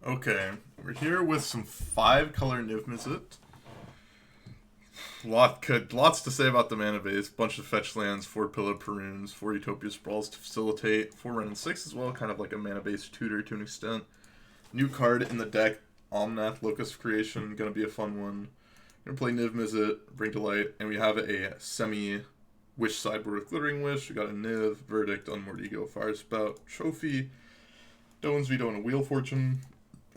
Okay, we're here with some 5-color Niv-Mizzet. Lots to say about the mana base. Bunch of fetch lands, 4 Pillar Perunes, 4 Utopia Sprawls to facilitate, 4 Run and 6 as well, kind of like a mana base tutor to an extent. New card in the deck, Omnath Locust Creation, gonna be a fun one. Gonna play Niv-Mizzet, Bring to Light, and we have a semi-Wish sideboard with Glittering Wish. We got a Niv, Verdict, Unmoored Ego, Fire Spout, Trophy, Doan's Veto, and a Wheel Fortune.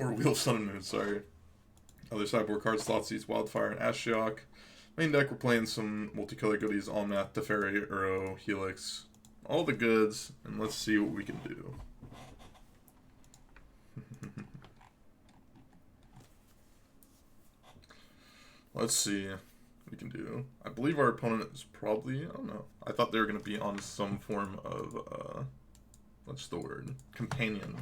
Or Wheel of Sun and Moon, sorry. Other sideboard cards, Thoughtseize, Wildfire, and Ashiok. Main deck, we're playing some multicolor goodies, Omnath, Teferi, Uro, Helix. All the goods, and let's see what we can do. Let's see what we can do. I believe our opponent is probably, I don't know. I thought they were going to be on some form of, what's the word? Companion.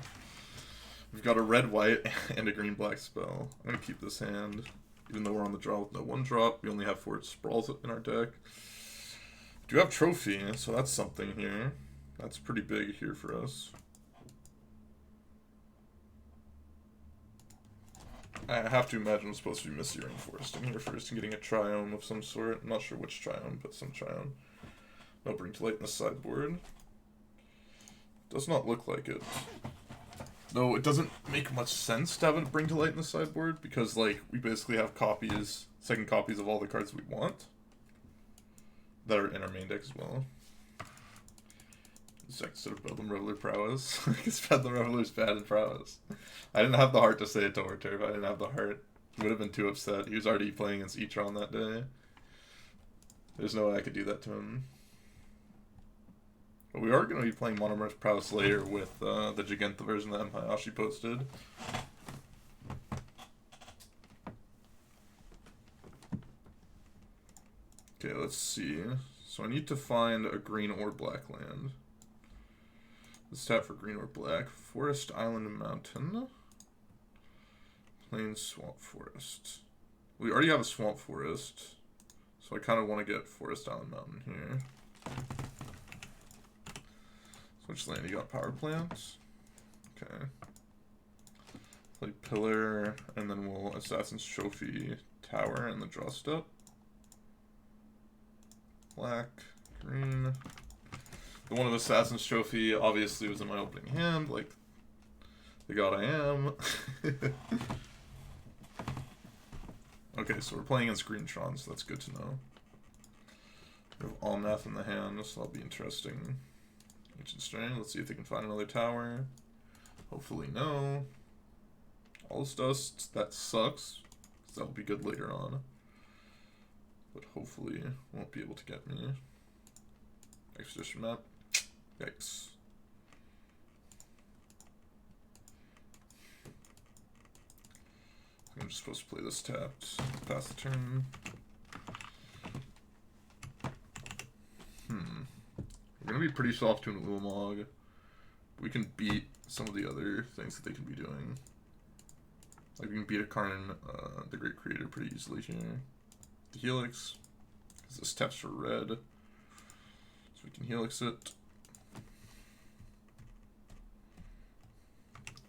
We've got a red-white and a green-black spell. I'm going to keep this hand. Even though we're on the draw with no 1-drop, we only have 4 Sprawls in our deck. We do have Trophy, so that's something here. That's pretty big here for us. I have to imagine I'm supposed to be Misty Rainforest in here first and getting a Triome of some sort. I'm not sure which Triome, but some Triome. No Bring to Light in the sideboard. Does not look like it. Though it doesn't make much sense to have it Bring to Light in the sideboard, because like we basically have second copies of all the cards we want that are in our main deck as well. This deck instead of Bedlam Reveler Prowess. Because Bedlam Reveler's bad in Prowess. I didn't have the heart to say it to Orturf. I didn't have the heart. He would have been too upset. He was already playing against Etron that day. There's no way I could do that to him. But we are going to be playing Monomorph Prowess later with the Giganta version that Hayashi posted. Okay, let's see. So I need to find a green or black land. Let's tap for green or black. Forest, Island, and Mountain. Plain, Swamp, Forest. We already have a Swamp Forest. So I kind of want to get Forest, Island, Mountain here. Which land you got? Power plants? Okay. Play Pillar, and then we'll Assassin's Trophy Tower and the draw step. Black, green. The one of Assassin's Trophy obviously was in my opening hand, like the god I am. Okay, so we're playing against Greentron, so that's good to know. We have Omnath in the hand, so that'll be interesting. Ancient Strain, let's see if they can find another tower. Hopefully no. All's Dust, that sucks. That'll be good later on. But hopefully won't be able to get me. Expedition map. Yikes. I'm just supposed to play this tapped. Pass the turn. We're going to be pretty soft to an Ulamog. We can beat some of the other things that they can be doing. Like we can beat a Karn, the Great Creator, pretty easily here. The Helix, because this taps for red. So we can Helix it.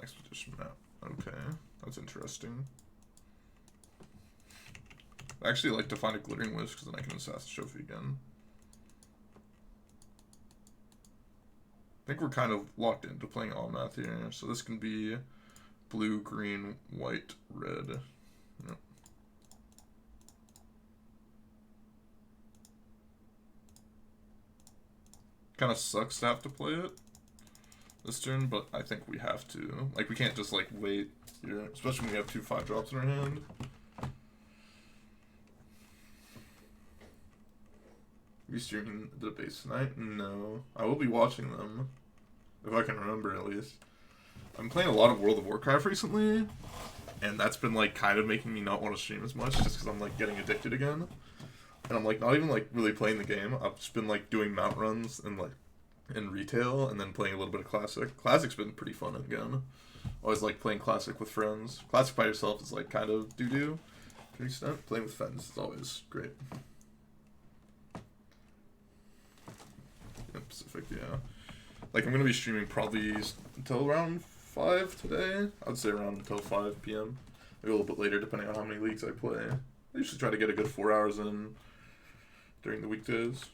Expedition map. Okay, that's interesting. I actually like to find a Glittering Wish, because then I can Assassin's Trophy again. I think we're kind of locked into playing Omnath here. So this can be blue, green, white, red. Yep. Kind of sucks to have to play it this turn, but I think we have to. Like, we can't just, like, wait here. Especially when we have 2 5-drops in our hand. Are you streaming the base tonight? No. I will be watching them. If I can remember, at least. I'm playing a lot of World of Warcraft recently. And that's been, like, kind of making me not want to stream as much. Just because I'm, like, getting addicted again. And I'm, like, not even, like, really playing the game. I've just been, like, doing mount runs and, like, in retail. And then playing a little bit of Classic. Classic's been pretty fun again. Always like playing Classic with friends. Classic by yourself is, like, kind of doo-doo. To an extent. Playing with friends is always great. Pacific, yeah. Like, I'm gonna be streaming probably until around 5 today. I'd say around until 5 p.m. Maybe a little bit later, depending on how many leagues I play. I usually try to get a good 4 hours in during the weekdays.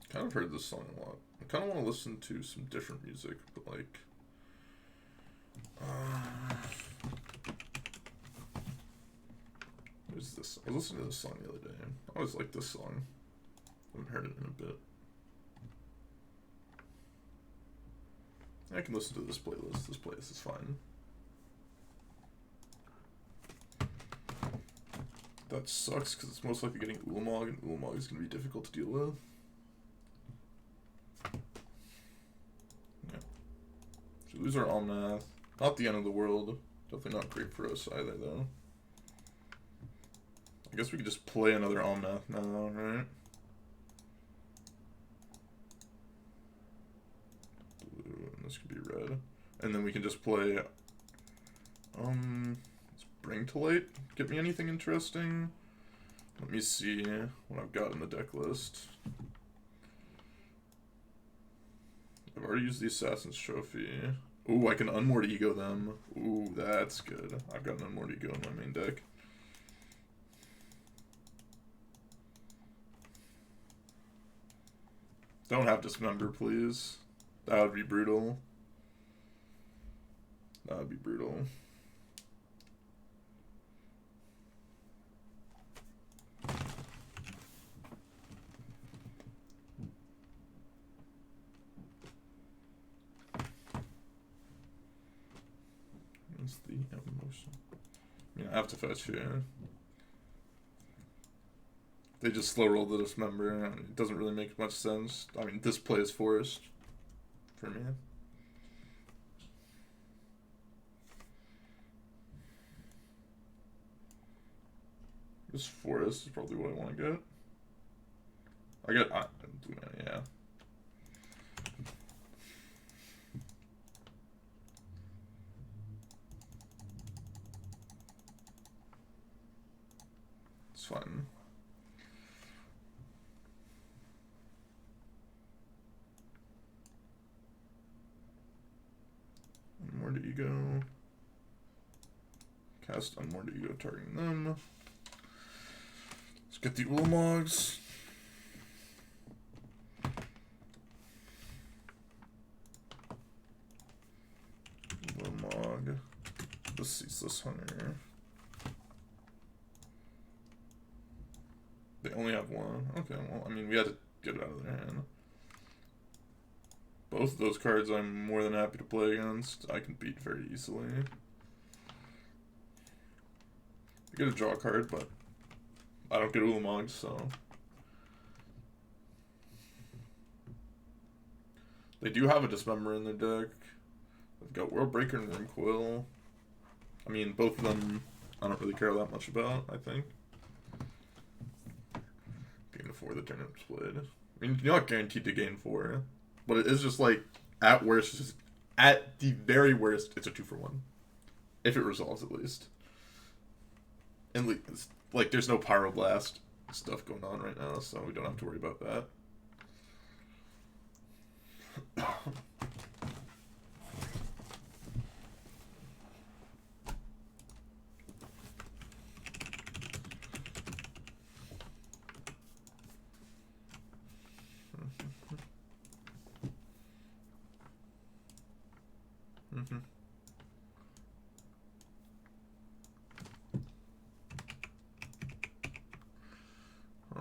Kind of heard this song a lot. I kind of want to listen to some different music, but like, where's this? I was listening to this song the other day. I always liked this song. I haven't heard it in a bit. I can listen to this playlist. This playlist is fine. That sucks because it's most likely getting Ulamog, and Ulamog is going to be difficult to deal with. Yeah. So lose our Omnath. Not the end of the world. Definitely not great for us either, though. I guess we could just play another Omnath now, right? Blue, and this could be red. And then we can just play... Bring to Light. Get me anything interesting? Let me see what I've got in the deck list. I've already used the Assassin's Trophy. Ooh, I can Unmoored Ego them. Ooh, that's good. I've got an Unmoored Ego in my main deck. Don't have Dismember, please. That would be brutal. That would be brutal. What's the emotion? I mean, I have to fetch here. They just slow roll the Dismember, and it doesn't really make much sense. I mean, this play is forced for me. This Forest is probably what I want to get. Yeah. It's fun. Unmoored Ego. Cast Unmoored Ego targeting them. Let's get the Ulamogs. Ulamog. The Ceaseless Hunter. They only have one. Okay, well, I mean, we had to get it out of their hand. Both of those cards I'm more than happy to play against. I can beat very easily. I get a draw card, but I don't get Ulamog, so... They do have a Dismember in their deck. They've got Worldbreaker and Rimcoil. I mean, both of them I don't really care that much about, I think. Gain 4 the turn it's played. I mean, you're not guaranteed to gain 4. But it is just like, at worst, just, at the very worst, it's a 2-for-1. If it resolves, at least. And like, there's no Pyroblast stuff going on right now, so we don't have to worry about that.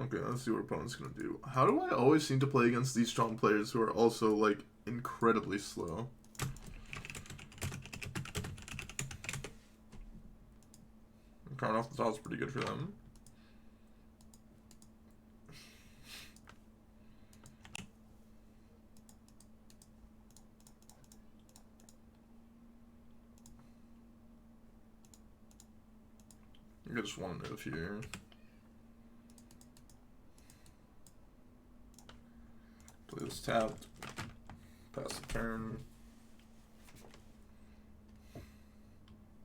Okay, let's see what opponent's gonna do. How do I always seem to play against these strong players who are also, like, incredibly slow? Card off the top is pretty good for them. I just want to move here. Play this tapped. Pass the turn.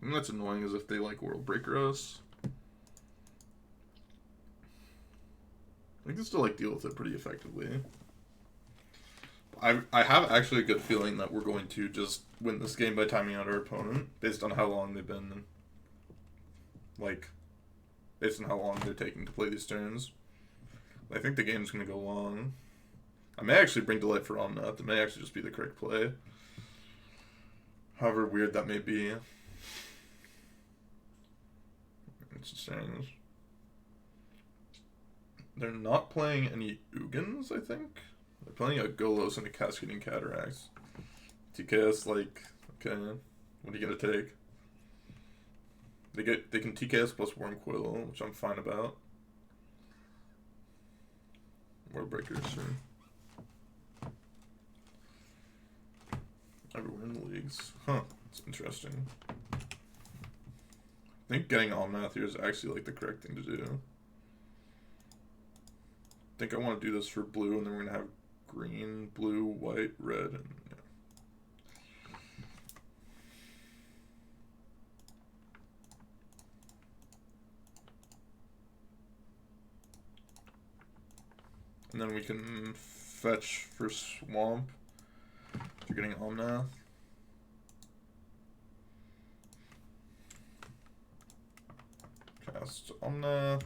I mean, that's annoying as if they like World Breaker us. We can still like deal with it pretty effectively. I have actually a good feeling that we're going to just win this game by timing out our opponent based on how long they've been, like, based on how long they're taking to play these turns. I think the game's going to go long. I may actually bring Delight for Omnath. It may actually just be the correct play. However weird that may be. It's strange. They're not playing any Ugins, I think. They're playing a Golos and a Cascading Cataracts. TKS, like, okay, what are you gonna take? They can TKS plus Wormcoil, which I'm fine about. World Breakers, sure. Everywhere in the leagues. Huh, it's interesting. I think getting Omnath here is actually like the correct thing to do. I think I want to do this for blue, and then we're going to have green, blue, white, red, and yeah. And then we can fetch for Swamp if you're getting Omnath. Cast Omnath.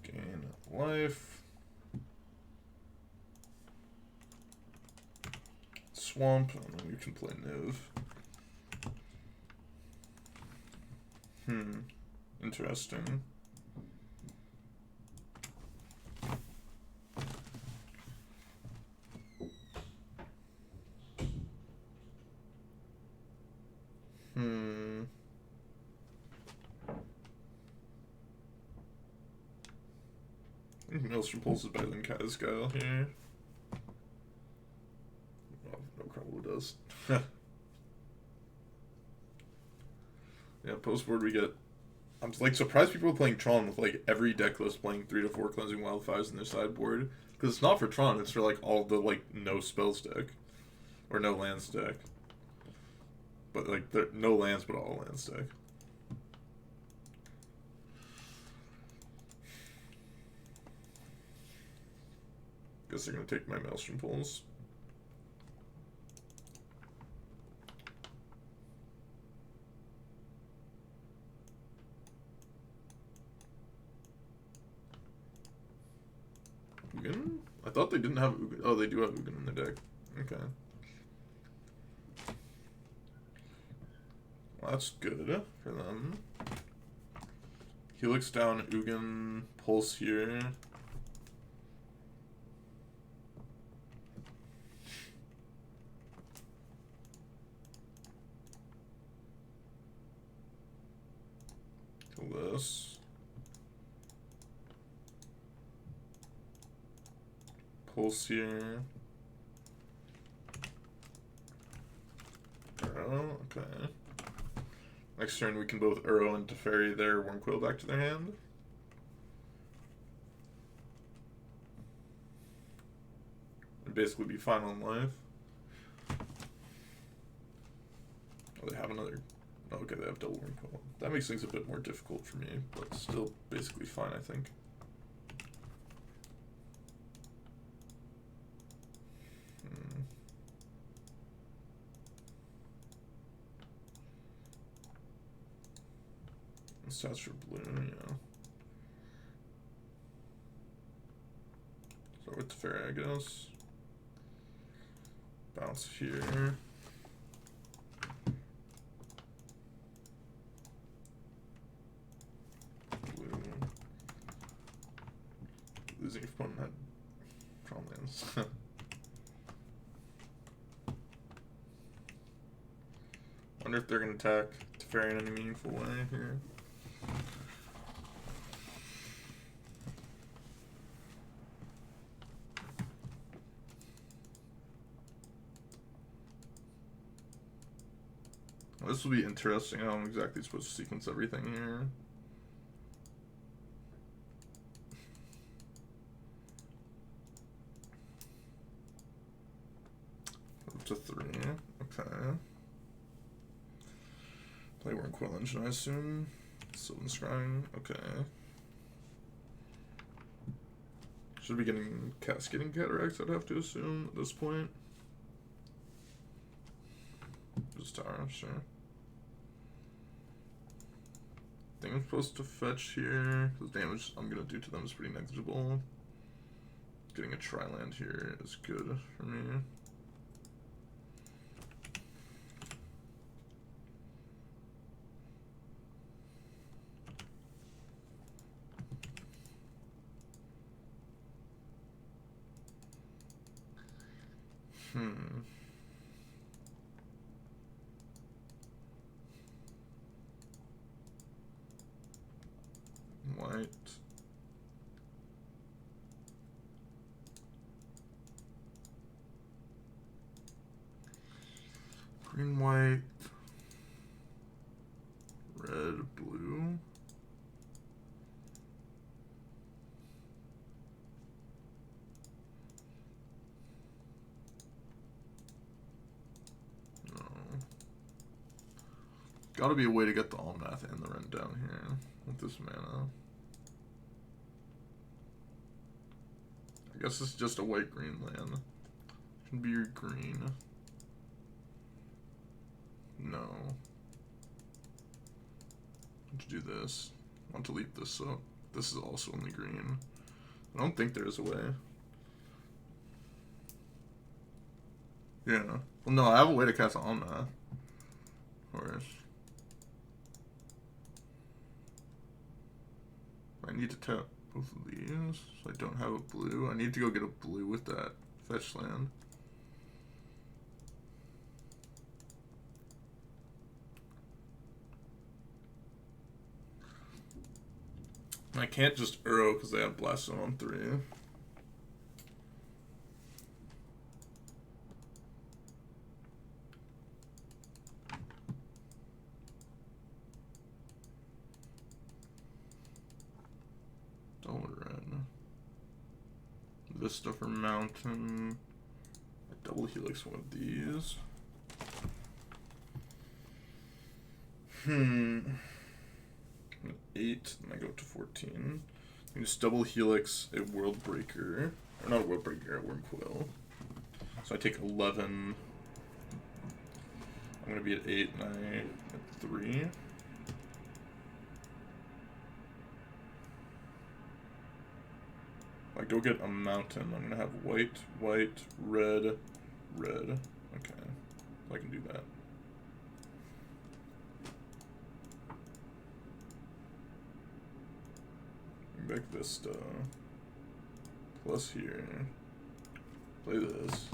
Gain life. Swamp, and then you can play Niv. Interesting. I think Maelstrom Pulse is better than Kazgal here. Well, no Crumble does. Yeah, post board we get. I'm like surprised people are playing Tron with like every deck list playing 3 to 4 Cleansing Wildfires in their sideboard. Because it's not for Tron, it's for like all the like no spells deck. Or no lands deck. But like no lands but all lands deck. Guess they're gonna take my Maelstrom Pulse. Ugin? I thought they didn't have Ugin. Oh, they do have Ugin in their deck. Okay. Well, that's good for them. Helix down, Ugin, Pulse here. Kill this. Pulse here. Arrow, okay. Next turn we can both Arrow and Teferi their Wormcoil back to their hand. And basically be fine on life. Oh, they have another. Oh, okay, they have double Wormcoil. That makes things a bit more difficult for me, but still basically fine, I think. Stats for blue, yeah. So with Teferi, I guess. Bounce here. Blue. Losing if opponent had Tron lands. Wonder if they're gonna attack Teferi in any meaningful way here. This will be interesting. How I'm exactly supposed to sequence everything here. Up to 3. Okay. Playworm Quill Engine, I assume. Sylvan Scrying, okay. Should be getting Cascading Cataracts, I'd have to assume, at this point. Just Tara, sure. I think I'm supposed to fetch here, because damage I'm going to do to them is pretty negligible. Getting a Tri-land here is good for me. White. Green, white. Red, blue. No. Gotta be a way to get the Omnath and the Ren down here with this mana. I guess it's just a white-green land. Can be your green. No. Want to do this. Want to leave this up. This is also only green. I don't think there's a way. Yeah. Well, no, I have a way to cast Omnath. Of course. I need to tap both of these, so I don't have a blue. I need to go get a blue with that fetch land. I can't just Uro because they have Blast Zone on 3. Vista for Mountain. I double helix one of these. An 8, and I go up to 14. I can just double helix a World Breaker. Or not a World Breaker, a Worm Quill. So I take 11. I'm gonna be at 8 and I at 3. I go get a mountain. I'm gonna have white, white, red, red. Okay, I can do that. Bring back Vista. Plus here. Play this.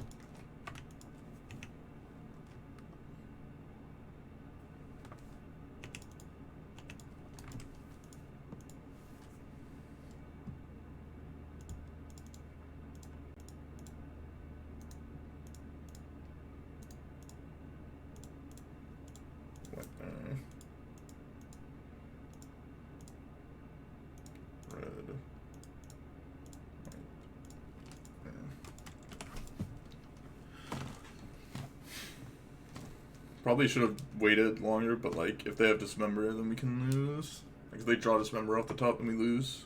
Probably should have waited longer, but like if they have Dismember, then we can lose. Like if they draw Dismember off the top, then we lose.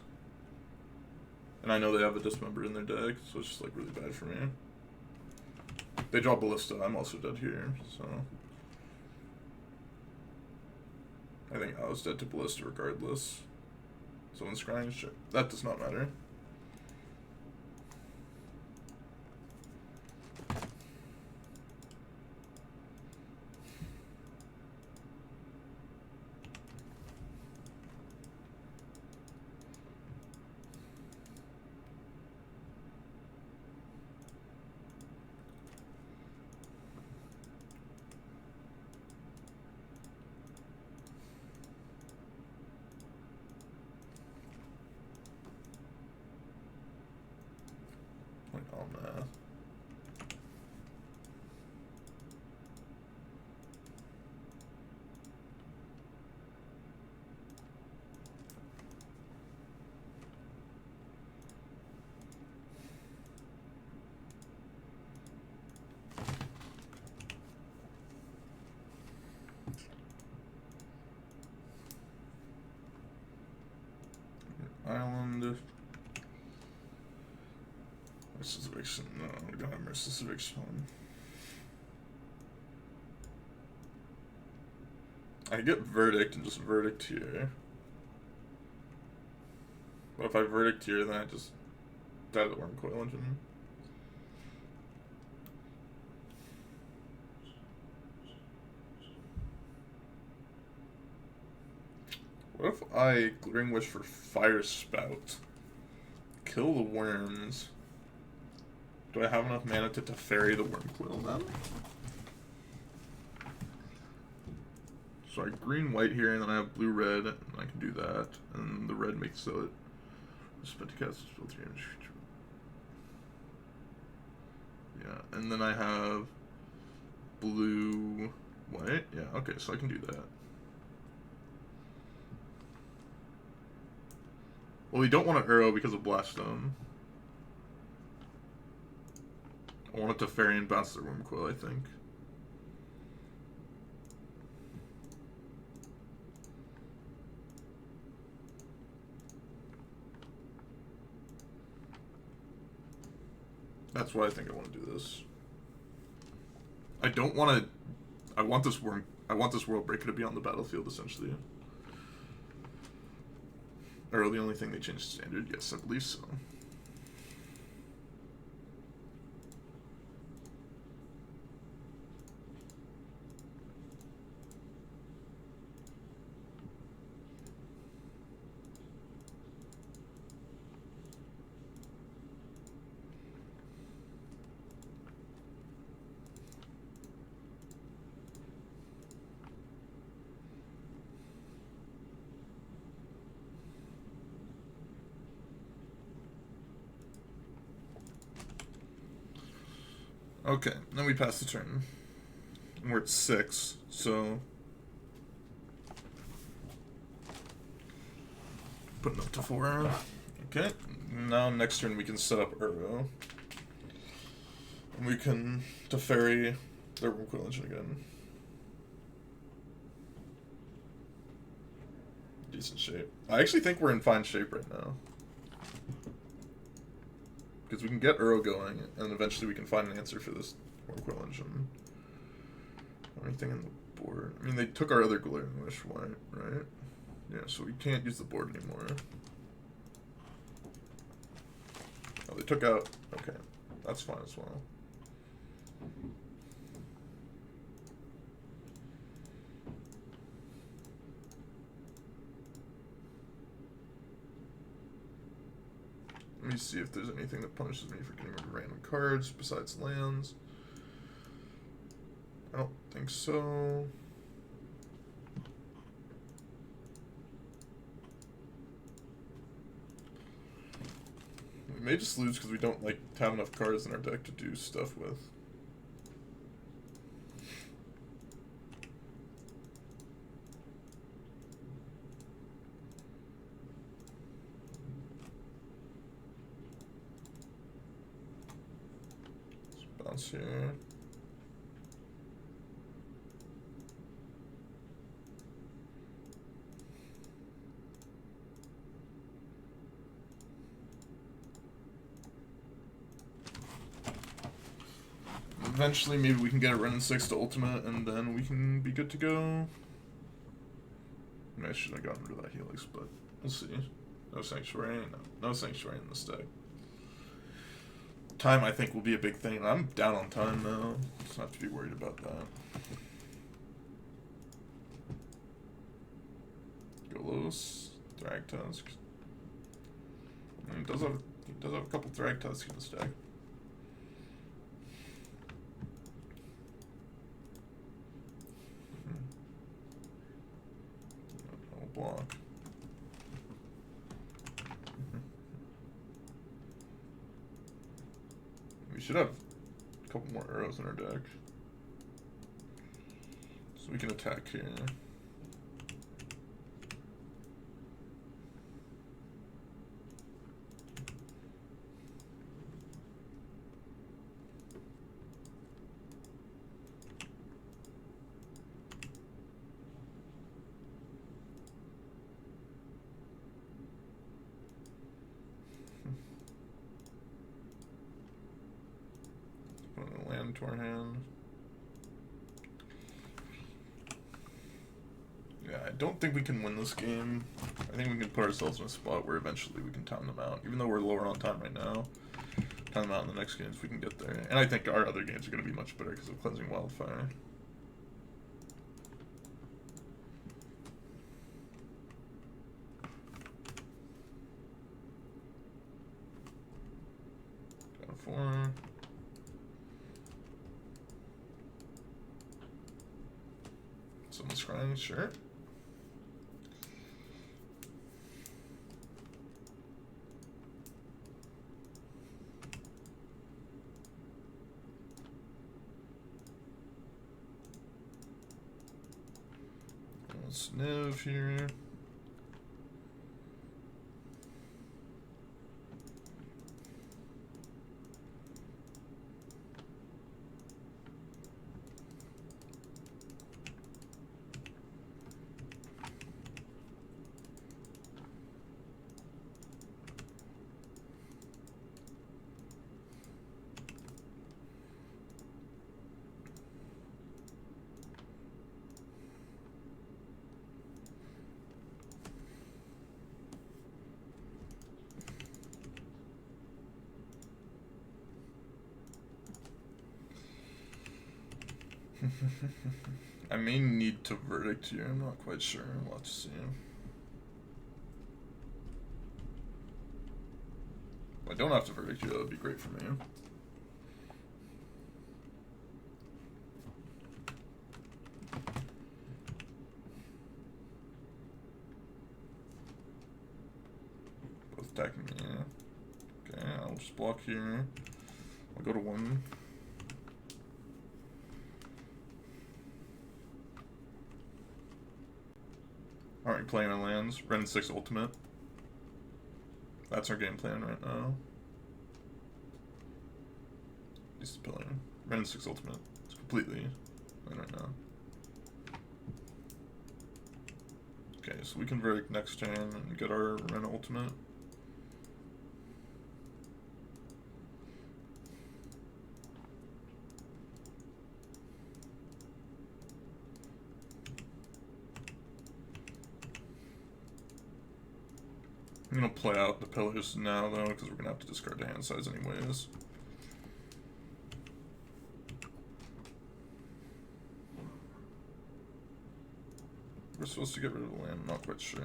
And I know they have a Dismember in their deck, so it's just like really bad for me. If they draw Ballista, I'm also dead here, so I think I was dead to Ballista regardless. Someone's crying, sure. That does not matter. Omnath. and Merciless Eviction. No, we don't have Merciless Eviction. I can get Verdict and just Verdict here. But if I Verdict here, then I just die to the Worm Coil Engine. What if I Glittering Wish for Fire Spout? Kill the worms. Do I have enough mana to Teferi the Worm Coil then? So I green white here, and then I have blue red, and I can do that. And the red makes so it spent to cast spell 3 damage. Yeah, and then I have blue white. Yeah, okay, so I can do that. Well, we don't want an arrow because of Blast Stone. I want it to Teferi and bounce the Worm Coil, I think. That's why I think I want to do this. I don't want to. I want this World Breaker to be on the battlefield essentially. Or the only thing they changed to standard? Yes, I believe so. Okay, then we pass the turn. And we're at 6, so... Putting up to 4. Okay, now next turn we can set up Urgo. And we can Teferi their Worm Coil Engine again. Decent shape. I actually think we're in fine shape right now. Because we can get Uro going, and eventually we can find an answer for this Worm Coil Engine. Anything in the board? I mean, they took our other Glittering Wish white, right? Yeah, so we can't use the board anymore. Oh, they took out... Okay, that's fine as well. Let me see if there's anything that punishes me for getting rid of random cards besides lands. I don't think so. We may just lose because we don't like have enough cards in our deck to do stuff with. Bounce here. Eventually, maybe we can get a run in 6 to ultimate, and then we can be good to go. Maybe I should have gotten rid of that Helix, but we'll see. No Sanctuary, no Sanctuary in this deck. Time, I think, will be a big thing. I'm down on time now, so I have to be worried about that. Golos, Thragtusk. He does have a couple Thragtusks in this deck. No block. We should have a couple more arrows in our deck. So we can attack here. into our hand. Yeah, I don't think we can win this game. I think we can put ourselves in a spot where eventually we can time them out. Even though we're lower on time right now, time them out in the next games if we can get there. And I think our other games are going to be much better because of Cleansing Wildfire. Got a 4. Someone's crying, sure. Niv here. I may need to verdict here, I'm not quite sure. We'll have to see. If I don't have to verdict here, that would be great for me. Both attacking me. Okay, I'll just block here. I'll go to 1. Alright, playing on lands. Ren 6 ultimate. That's our game plan right now. He's playing. Ren 6 ultimate. It's completely in right now. Okay, so we can verdict next turn and get our Ren ultimate. I'm gonna play out the pillars now though, because we're gonna have to discard the hand size anyways. We're supposed to get rid of the land, I'm not quite sure.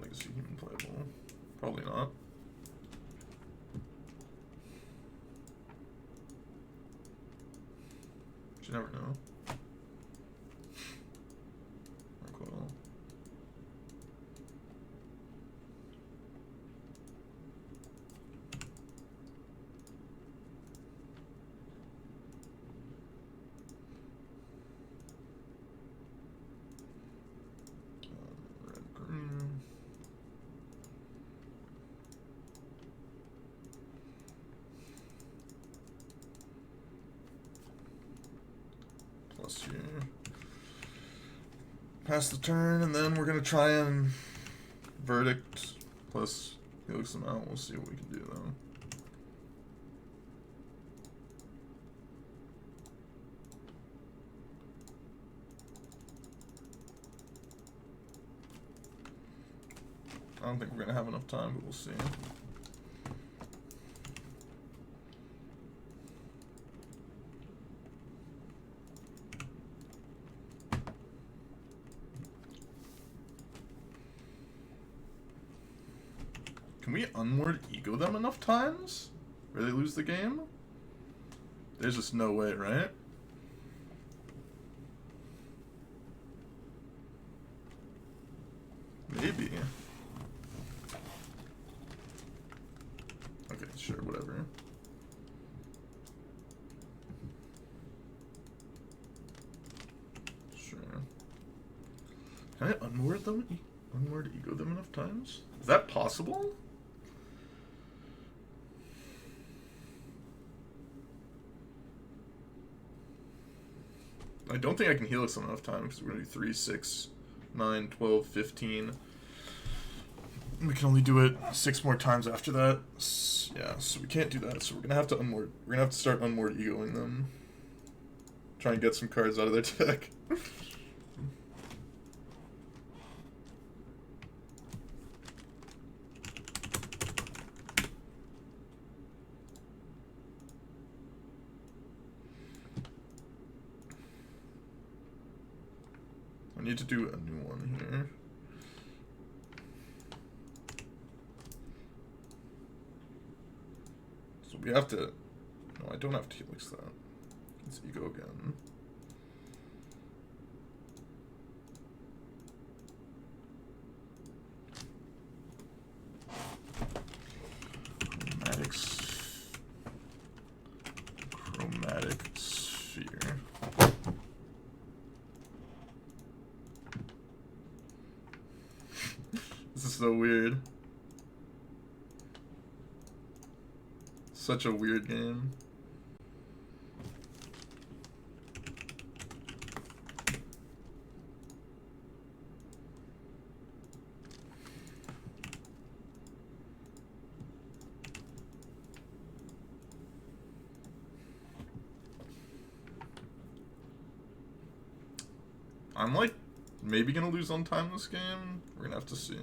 Legacy human playable. Probably not. But you never know. Cool. Red, green. Plus here. Pass the turn, and then we're gonna try and verdict plus helix them out. We'll see what we can do though. I don't think we're gonna have enough time, but we'll see. Can we unword ego them enough times? Or they lose the game? There's just no way, right? Maybe. Okay, sure, whatever. Sure. Can I unword them? Unword ego them enough times? Is that possible? I don't think I can Helix them enough time because we're going to do 3, 6, 9, 12, 15. We can only do it 6 more times after that. Yeah, so we can't do that. So we're going to have to unmoored. We're going to have to start unmoored egoing them. Try and get some cards out of their deck. I need to do a new one here. So we have to... No, I don't have to Helix that. Let's ego again. Chromatic sphere. This is so weird. Such a weird game. I'm like maybe gonna lose on time this game. We're gonna have to see.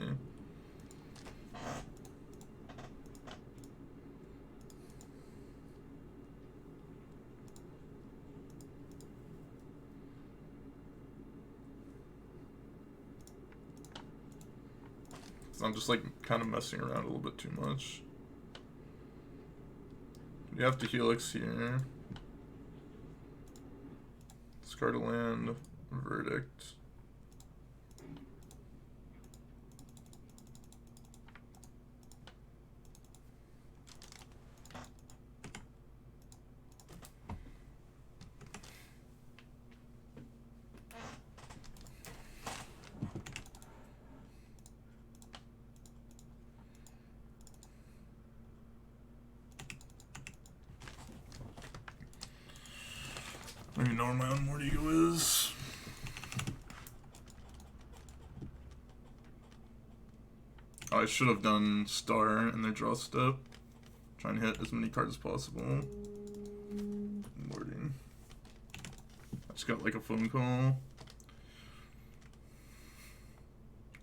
I'm just like kind of messing around a little bit too much. We have to Helix here. Discard a land. Verdict. I don't even know where my unmoored ego is. Oh, I should have done star in their draw step. Trying to hit as many cards as possible. Unmooring. I just got like a phone call.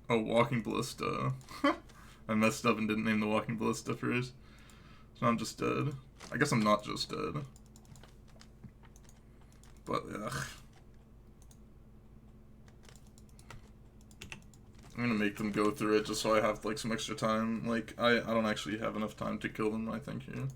Oh, Walking Ballista. I messed up and didn't name the Walking Ballista first. So I'm just dead. I guess I'm not just dead. But, ugh. I'm gonna make them go through it just so I have, like, some extra time. Like, I don't actually have enough time to kill them, I think, here.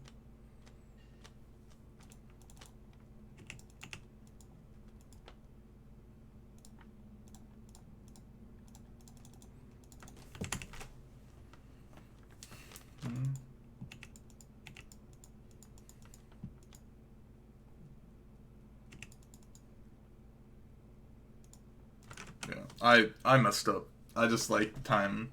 Yeah, I messed up. I just, like, time.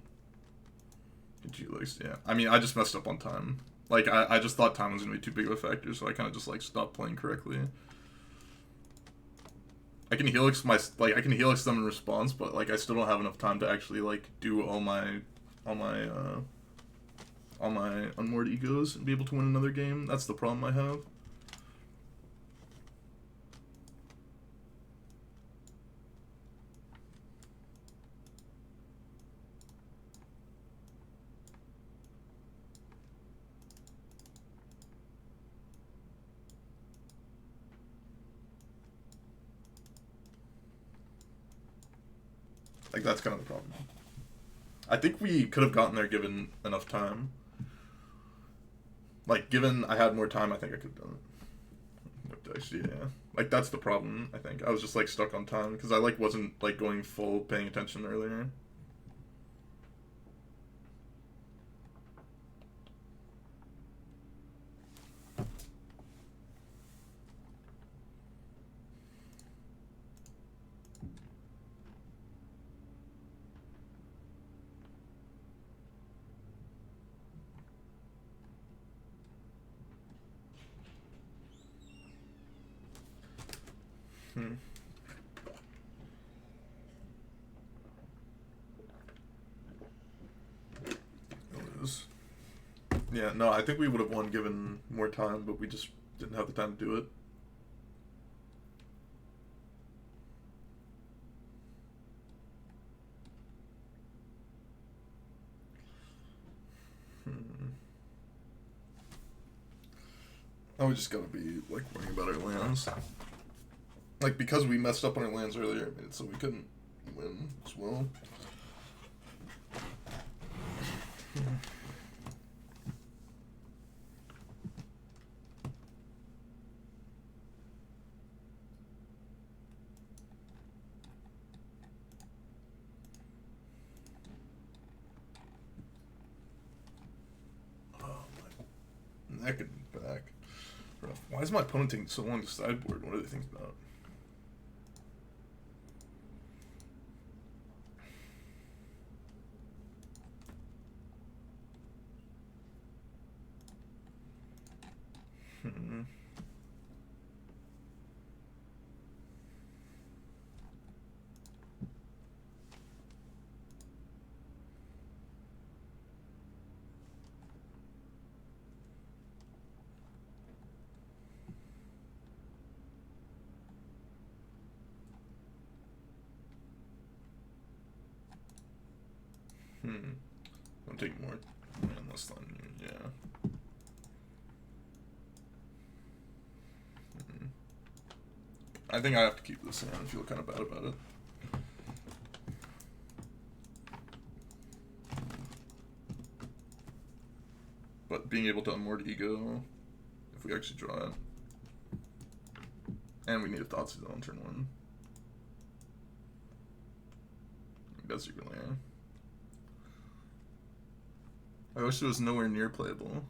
Did you, like, yeah. I mean, I just messed up on time. Like, I just thought time was gonna be too big of a factor, so I kind of just, like, stopped playing correctly. I can Helix I can Helix them in response, but, like, I still don't have enough time to actually, like, do all my unmoored egos and be able to win another game. That's the problem I have. Like, that's kind of the problem. I think we could have gotten there given enough time. Like, given I had more time, I think I could have done it. With dice, yeah. Like, that's the problem, I think. I was just, like, stuck on time, because I, like, wasn't, like, going full paying attention earlier. Yeah, no, I think we would have won given more time, but we just didn't have the time to do it. Oh, we just gotta be, like, worrying about our lands. Like, because we messed up on our lands earlier, it made it so we couldn't win as well. Oh, my neck and back. Rough. Why is my opponent taking so long to sideboard? What are they thinking about? Hmm. I'll take more and less than you, yeah. I think I have to keep this in. I feel kind of bad about it. But being able to unmoored ego, if we actually draw it. And we need a Thoughtseize on turn 1. Basically, yeah. I wish it was nowhere near playable.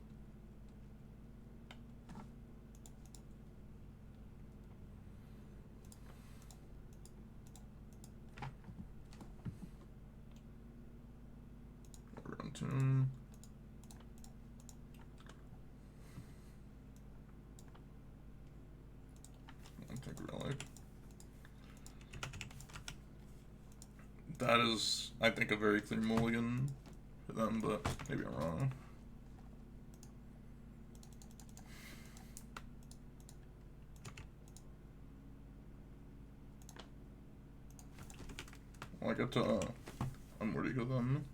Round 2. I'll take Relic. That is, I think, a very clear mulligan for them, but maybe I'm wrong. Well, I get to unmoored ego them.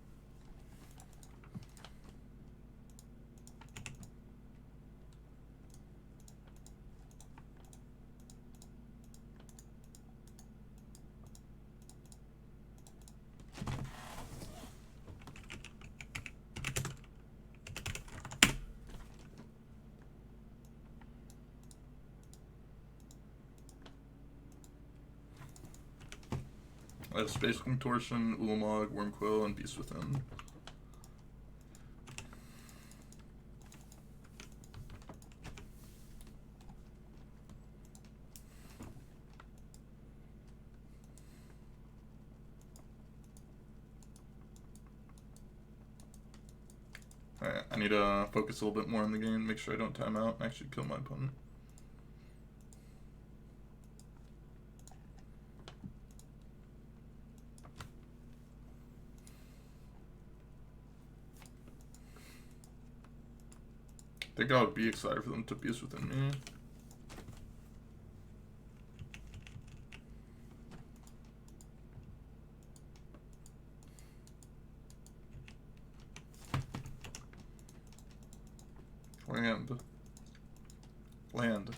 I have Space Contortion, Ulamog, Wormquill, and Beast Within. Alright, I need to focus a little bit more on the game, make sure I don't time out and actually kill my opponent. I think I would be excited for them to Beast Within me. Land. Land.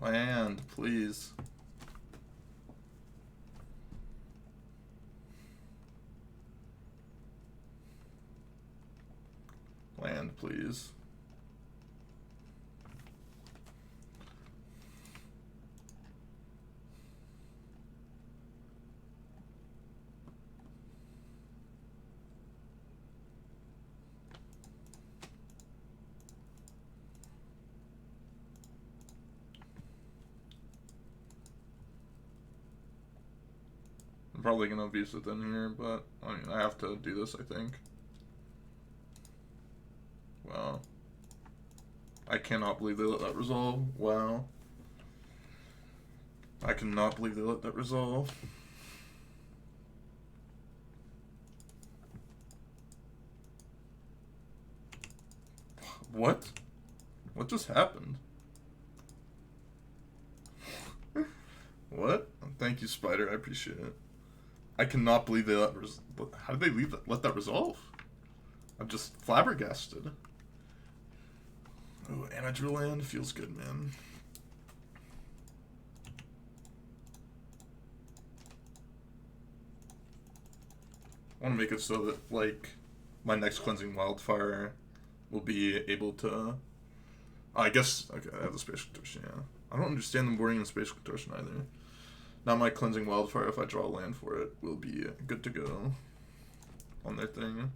Land, please. Land, please. I'm probably gonna Beast Within here, but I mean, I have to do this, I think. Wow. I cannot believe they let that resolve. Wow. I cannot believe they let that resolve. What? What just happened? What? Thank you, Spider. I appreciate it. I cannot believe they let... How did they let that resolve? I'm just flabbergasted. Oh, Anadru land feels good, man. I want to make it so that, like, my next Cleansing Wildfire will be able to... Oh, I guess... Okay, I have the Spatial Contortion, yeah. I don't understand them boarding in Spatial Contortion either. Now my Cleansing Wildfire, if I draw land for it, will be good to go on their thing.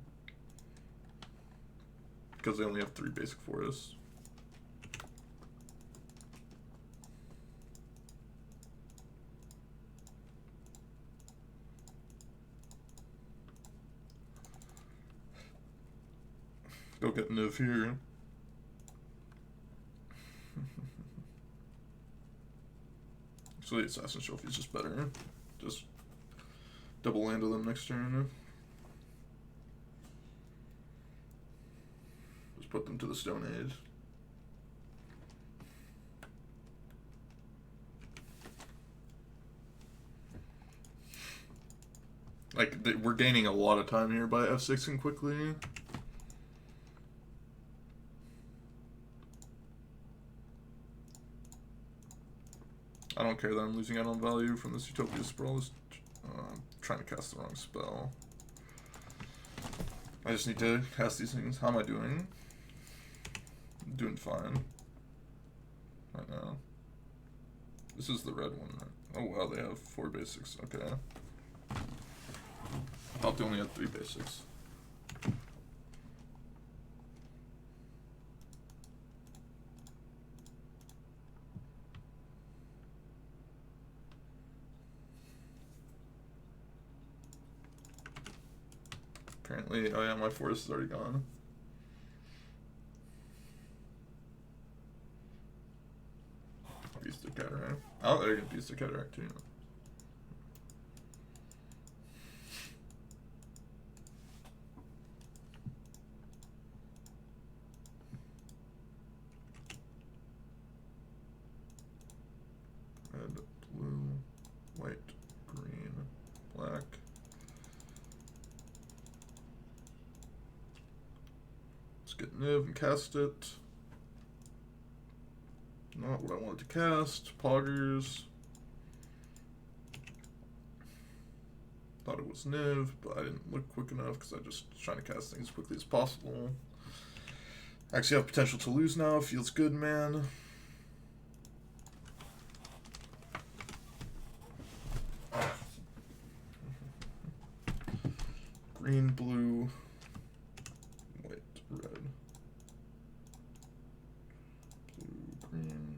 Because they only have 3 basic forests. Go get Niv here. So the Assassin's Trophy is just better. Just double land them next turn. Just put them to the Stone Age. Like, we're gaining a lot of time here by F6ing quickly. I don't care that I'm losing out on value from this Utopia Sprawl. I'm trying to cast the wrong spell. I just need to cast these things. How am I doing? I'm doing fine. Right now. This is the red one. Oh wow, they have 4 basics. Okay. I thought they only had 3 basics. Apparently, oh yeah, my forest is already gone. Beast of Cataract. Oh, there you go, Beast of Cataract too. Red, blue, white, green, black. Let's get Niv and cast it. Not what I wanted to cast. Poggers. Thought it was Niv, but I didn't look quick enough because I just was trying to cast things as quickly as possible. Actually have potential to lose now. Feels good, man. Green, blue, white, red. Blue, green.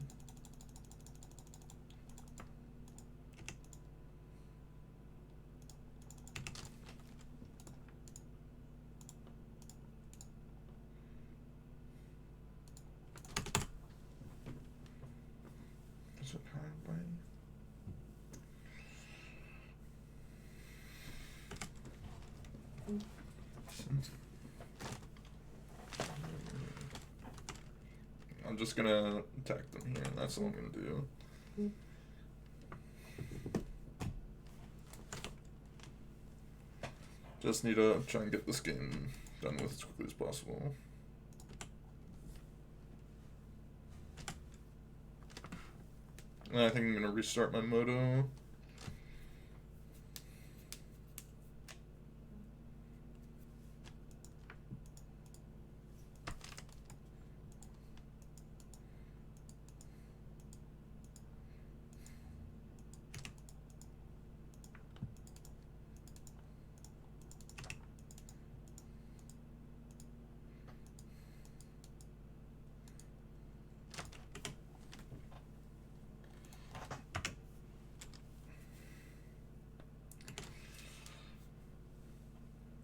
Is it high by? I'm just gonna attack them here, and that's what I'm gonna do. Just need to try and get this game done with as quickly as possible. And I think I'm gonna restart my moto.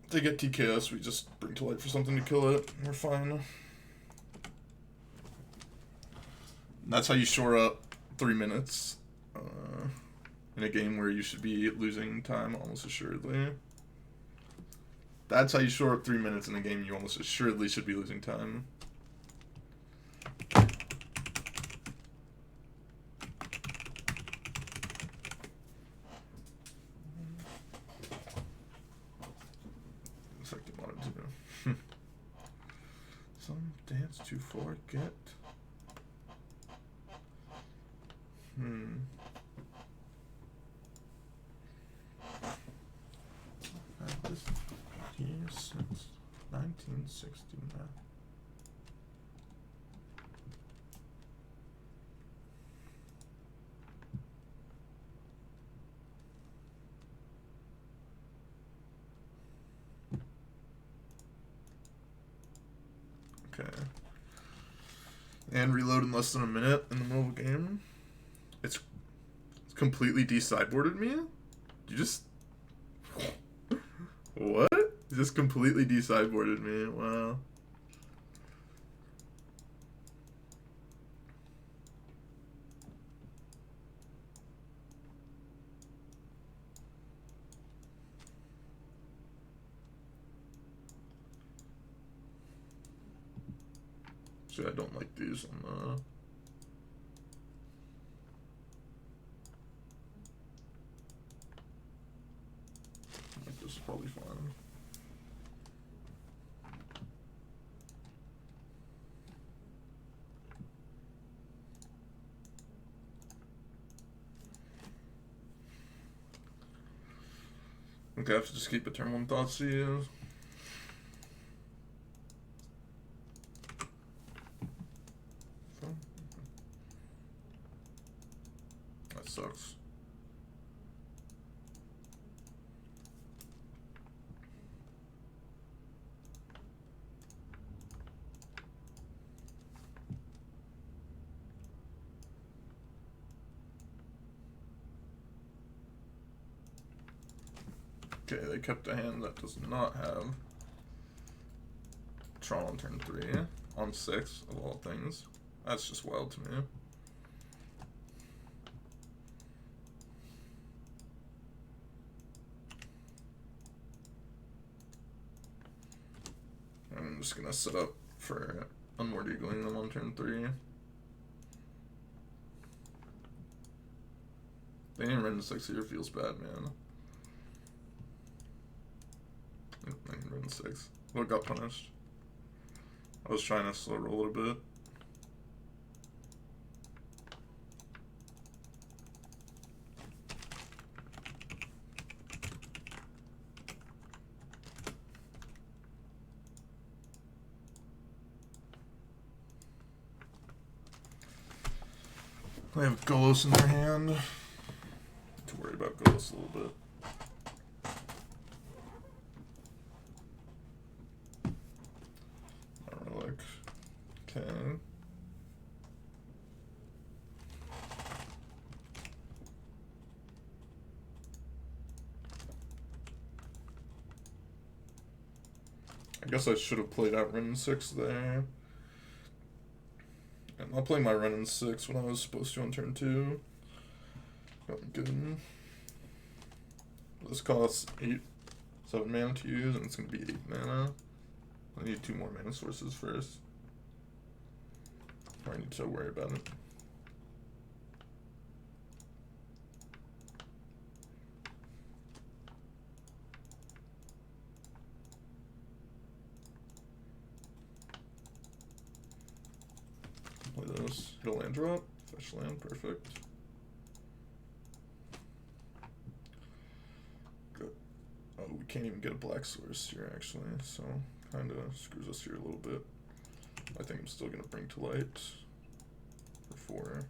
If they get TKS, we just bring to light for something to kill it. We're fine. And that's how you shore up 3 minutes in a game where you should be losing time almost assuredly. That's how you shore up 3 minutes in a game you almost assuredly should be losing time. Looks like they wanted to do. Some dance to forget. This year since 1969. Okay. And reload in less than a minute in the middle of the game. It's completely de-sideboarded me? You just... What? You just completely de-sideboarded me. Wow. See, I don't like these on the... Like, this is probably fine. Okay, I have to just keep a turn 1 Thoughtseize. That sucks. Okay, they kept a hand that does not have Tron on turn 3, on 6 of all things. That's just wild to me. I'm just gonna set up for Unward Eagling them on turn 3. They didn't run 6 here feels bad, man. I didn't run 6. What got punished? I was trying to slow roll it a bit. They have Golos in their hand. To worry about Golos a little bit. Relic. Okay. I guess I should have played out Ren 6 there. And I'll play my Ren 6 when I was supposed to on turn 2. Got me good. This costs 7 mana to use, and it's going to be 8 mana. I need 2 more mana sources first. Or I need to worry about it. Play this. Hit a land drop. Fetch land. Perfect. Good. Oh, we can't even get a black source here, actually, so kind of screws us here a little bit. I think I'm still going to bring to light for 4.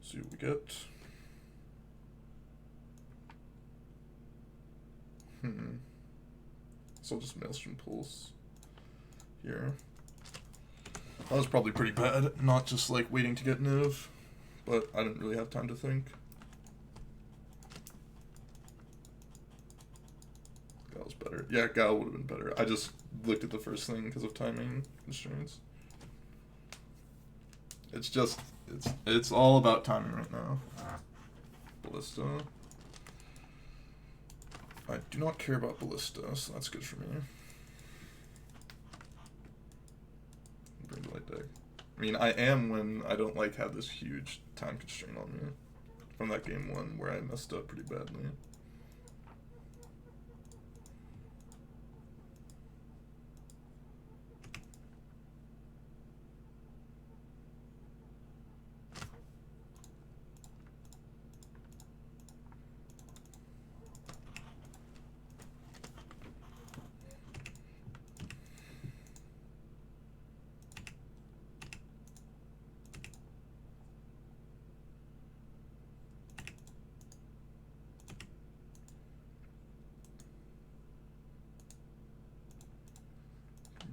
See what we get. So I'll just Maelstrom Pulse here. That was probably pretty bad, not just like waiting to get Niv, but I didn't really have time to think. Gal was better. Yeah, Gal would have been better. I just looked at the first thing because of timing constraints. It's just, it's all about timing right now. Ballista. I do not care about Ballista, so that's good for me. Bring the light deck. I mean, I am when I don't like have this huge time constraint on me from that game 1 where I messed up pretty badly.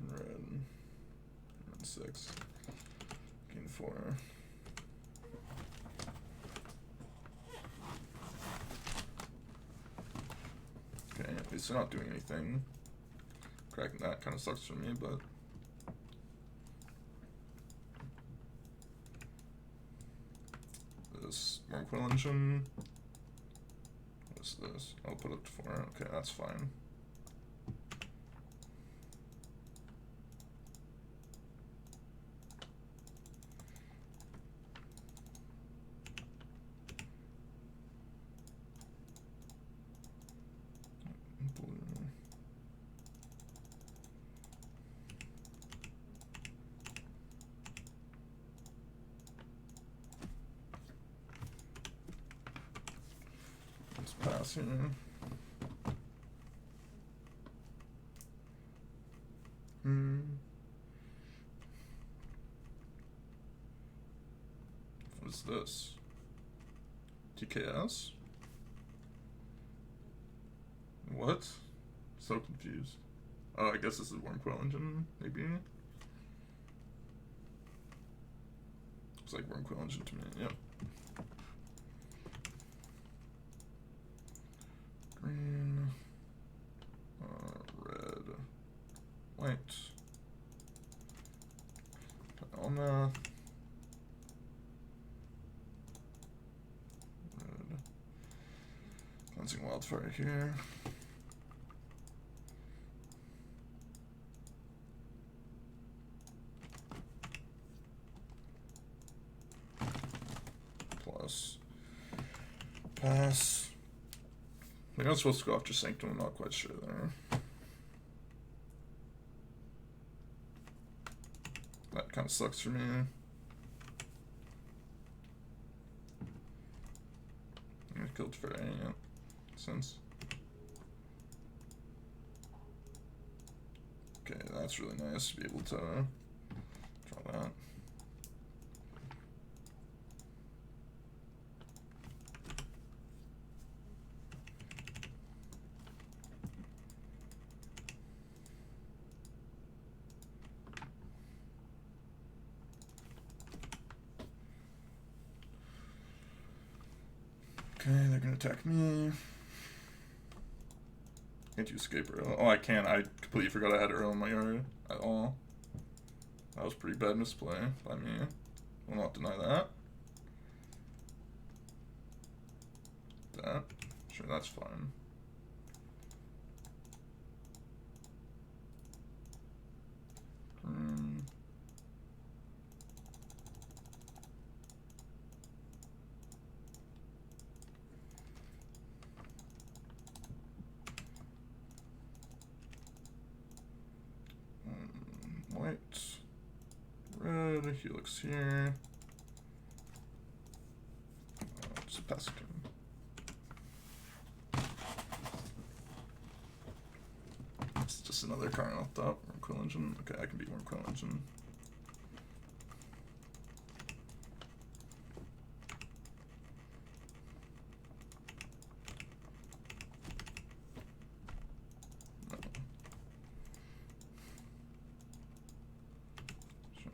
Red 6, gain 4. Okay, at least they're not doing anything. Cracking that kind of sucks for me, but this Wormcoil Engine. What's this? I'll put up to 4. Okay, that's fine. Pass here. What is this? TKS? What? So confused. Oh, I guess this is Wormcoil Engine, maybe? Looks like Wormcoil Engine to me, yep. Green, red, white, Omnath, red, Cleansing Wildfire here. Plus, pass. I think I'm supposed to go after Sanctum, I'm not quite sure there. That kind of sucks for me. I killed Fairy, yeah. Sense. Okay, that's really nice to be able to draw that. Okay, they're gonna attack me. Can't use escape arrow. Oh, I can. I completely forgot I had arrow in my yard at all. That was pretty bad misplay by me. Will not deny that. That. Sure, that's fine. White, red, Helix here. Just pass it to him. It's just another card off top. Wormcoil Engine. Okay, I can beat Wormcoil Engine.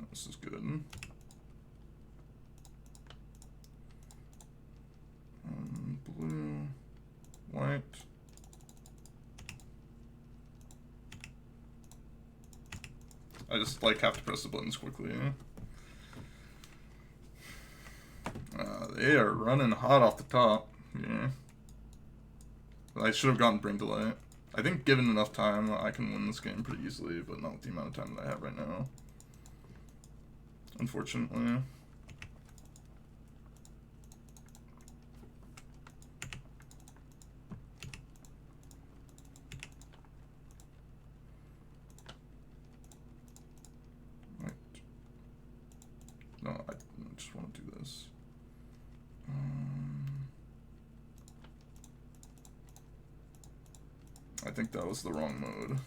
This is good. Blue, white. I just like have to press the buttons quickly. They are running hot off the top. Yeah. I should have gotten Bring Delight. I think given enough time, I can win this game pretty easily, but not with the amount of time that I have right now. unfortunately. Right. No, I just want to do this. I think that was the wrong mode.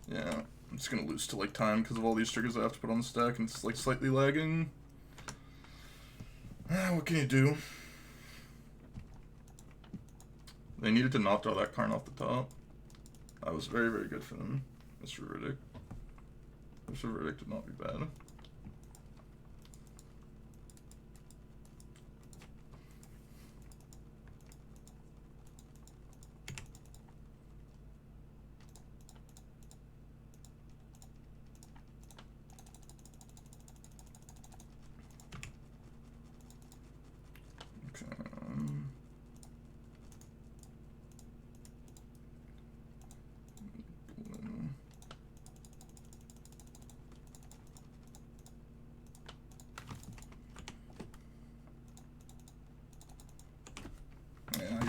Yeah, I'm just gonna lose to like time because of all these triggers I have to put on the stack, and it's like slightly lagging. What can you do? They needed to knock all that Karn off the top. That was very, very good for them. Mr. Riddick. Mr. Riddick did not be bad.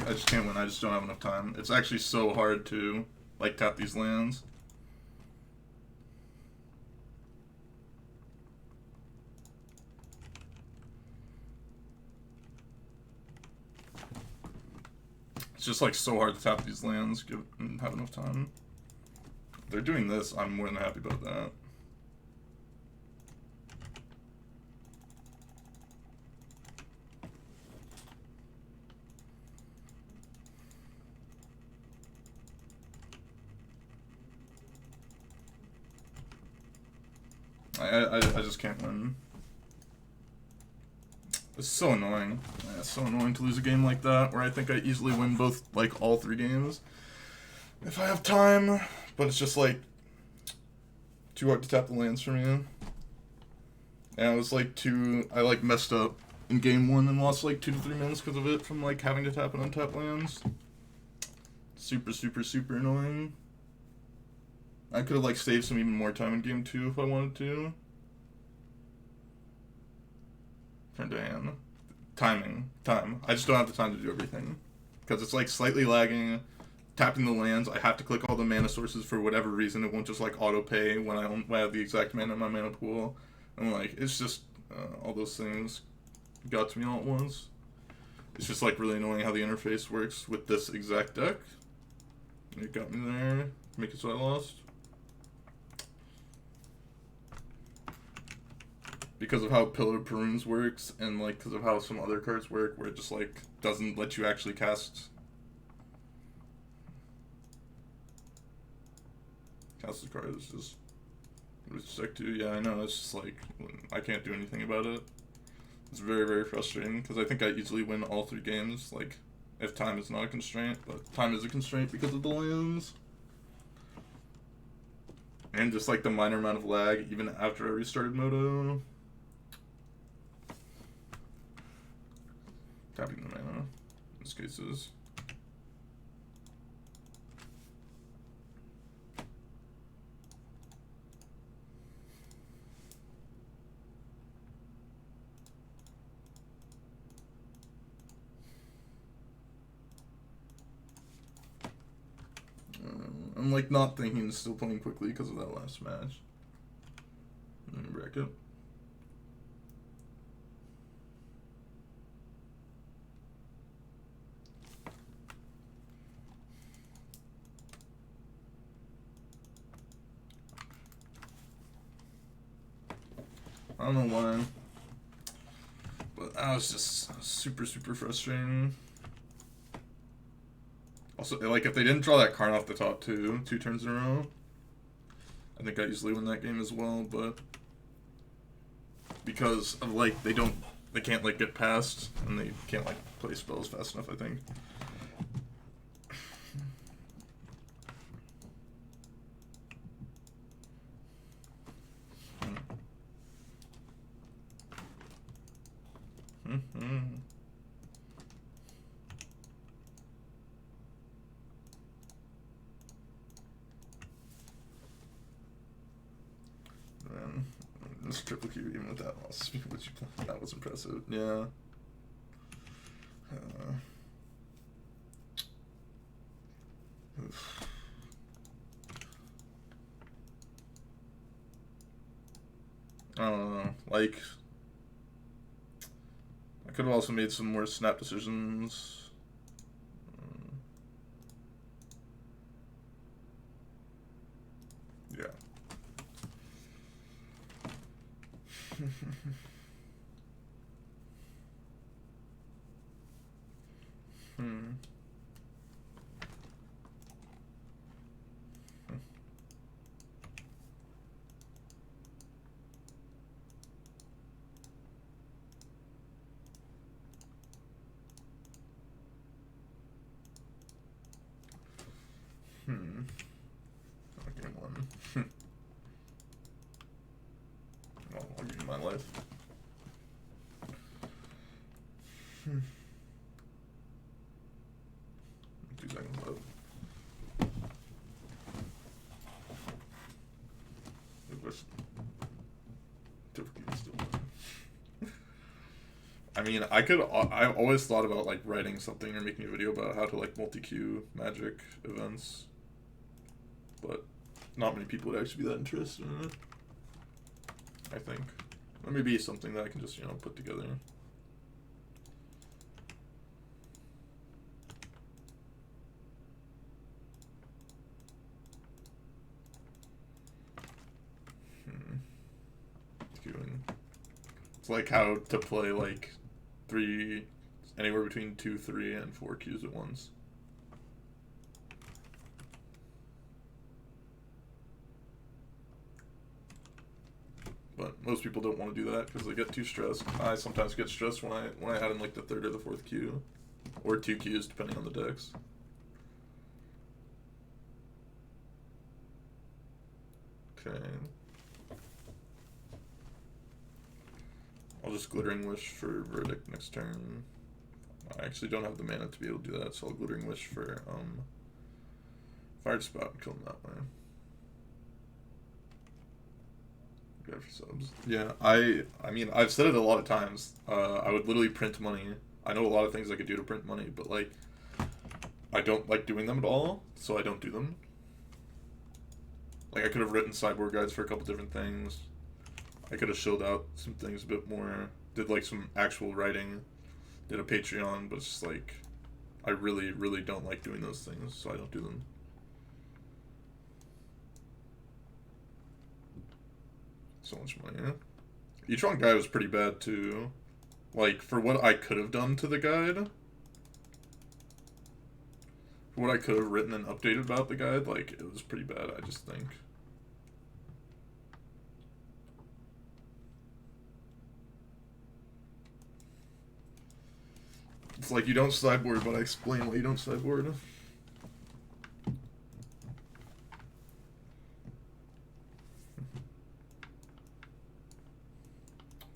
I just can't win. I just don't have enough time. It's actually so hard to like tap these lands. It's just like so hard to tap these lands and have enough time. If they're doing this, I'm more than happy about that. I just can't win. It's so annoying. Yeah, it's so annoying to lose a game like that, where I think I easily win both, like, all 3 games. If I have time, but it's just, like, too hard to tap the lands for me. And it was, like, I, like, messed up in game 1 and lost, like, 2 to 3 minutes because of it, from, like, having to tap and untap lands. Super, super, super annoying. I could have, like, saved some even more time in game 2 if I wanted to. Turn to hand. Time. I just don't have the time to do everything. Because it's, like, slightly lagging. Tapping the lands, I have to click all the mana sources for whatever reason. It won't just, like, auto-pay when I have the exact mana in my mana pool. And, like, it's just, all those things got to me all at once. It's just, like, really annoying how the interface works with this exact deck. It got me there. Make it so I lost. Because of how Pillar of Prunes works, and like because of how some other cards work, where it just like doesn't let you actually cast the card. It's sick too. Yeah, I know. It's just like I can't do anything about it. It's very, very frustrating because I think I easily win all 3 games. Like if time is not a constraint, but time is a constraint because of the lands. And just like the minor amount of lag even after I restarted Moto. Tapping the mana in this cases. I'm like not thinking, still playing quickly because of that last match. Let me bracket. I don't know why, but that was just super, super frustrating. Also, like, if they didn't draw that card off the top 2 turns in a row, I think I easily win that game as well, but because of, like, they can't, like, get past, and they can't, like, play spells fast enough, I think. Man, this triple Q even with that loss, that was impressive. Yeah. I don't know. Like, I could have also made some more snap decisions. Yeah. Game one. Well, I'll give you my life. 2 seconds left. I mean, I've always thought about like writing something or making a video about how to like multi-queue Magic events, but not many people would actually be that interested in it. I think. Or maybe something that I can just, you know, put together. It's like how to play like anywhere between 2, 3, and 4 queues at once. But most people don't want to do that because they get too stressed. I sometimes get stressed when I add in like the 3rd or the 4th queue, or 2 queues depending on the decks. Okay. I'll just Glittering Wish for Verdict next turn. I actually don't have the mana to be able to do that, so I'll Glittering Wish for Fire Spout and kill him that way. Good for subs. Yeah, I mean, I've said it a lot of times. I would literally print money. I know a lot of things I could do to print money, but like, I don't like doing them at all, so I don't do them. Like, I could have written sideboard guides for a couple different things. I could have shilled out some things a bit more. Did like some actual writing. Did a Patreon, but it's just like, I really, really don't like doing those things, so I don't do them. So much money. Etron guide was pretty bad too. Like, for what I could have done to the guide, for what I could have written and updated about the guide, like, it was pretty bad, I just think. It's like, you don't sideboard, but I explain why you don't sideboard.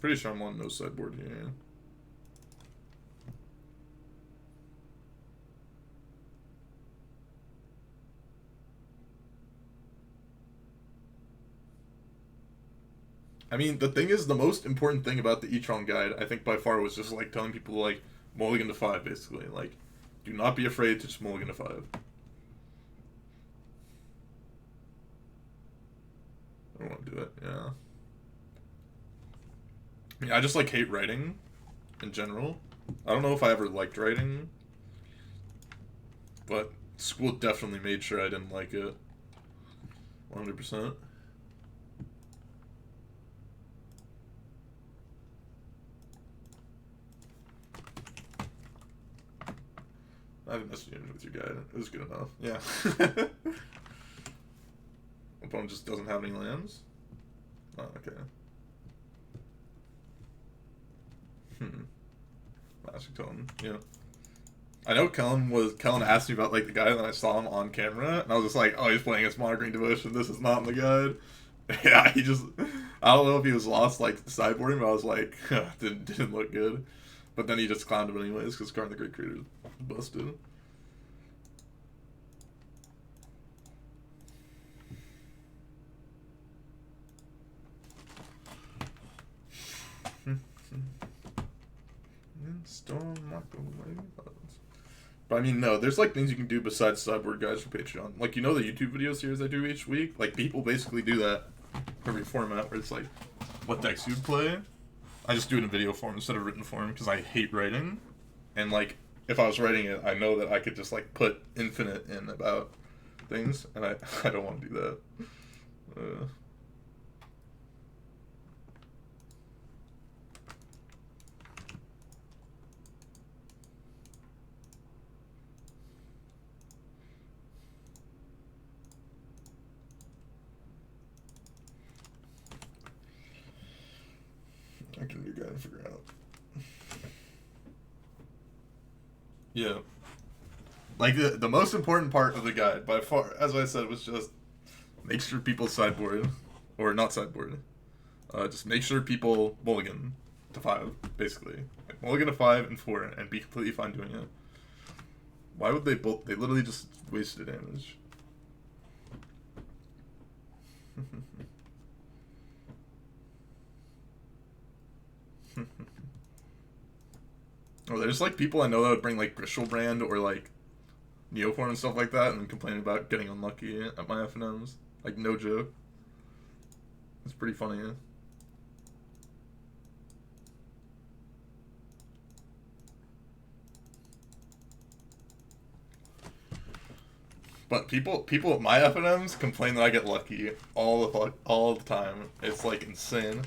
Pretty sure I'm on no sideboard here. I mean, the thing is, the most important thing about the Etron guide, I think by far, was just like telling people like, mulligan to 5, basically. Like, do not be afraid to just mulligan to 5. I don't want to do it, yeah. I mean, I just like hate writing in general. I don't know if I ever liked writing, but school definitely made sure I didn't like it. 100%. I haven't messaged you with your guide. It was good enough. Yeah. Opponent just doesn't have any lands? Oh, okay. Classic Tone, yeah. I know Kellen asked me about like the guide, and then I saw him on camera, and I was just like, oh, he's playing against Mono Green Devotion, this is not in the guide. Yeah, he just, I don't know if he was lost like sideboarding, but I was like, didn't look good. But then he just clowned him anyways because Karn the Great Creator is busted. Storm But I mean, no, there's like things you can do besides sideboard guys for Patreon. Like, you know the YouTube video series I do each week? Like, people basically do that every format where it's like, what decks you'd play? I just do it in video form instead of written form because I hate writing. And like, if I was writing it, I know that I could just like put infinite in about things, and I don't want to do that. I can do and figure out. Yeah. Like, the most important part of the guide, by far, as I said, was just make sure people sideboard, or not sideboard. Just make sure people mulligan to 5, basically. Like, mulligan to 5 and 4, and be completely fine doing it. Why would they both? They literally just wasted damage. Oh, there's like people I know that would bring like Bristlebrand or like Neoform and stuff like that and complain about getting unlucky at my FNMs. Like, no joke. It's pretty funny, yeah. But people at my FNMs complain that I get lucky all the time. It's like insane.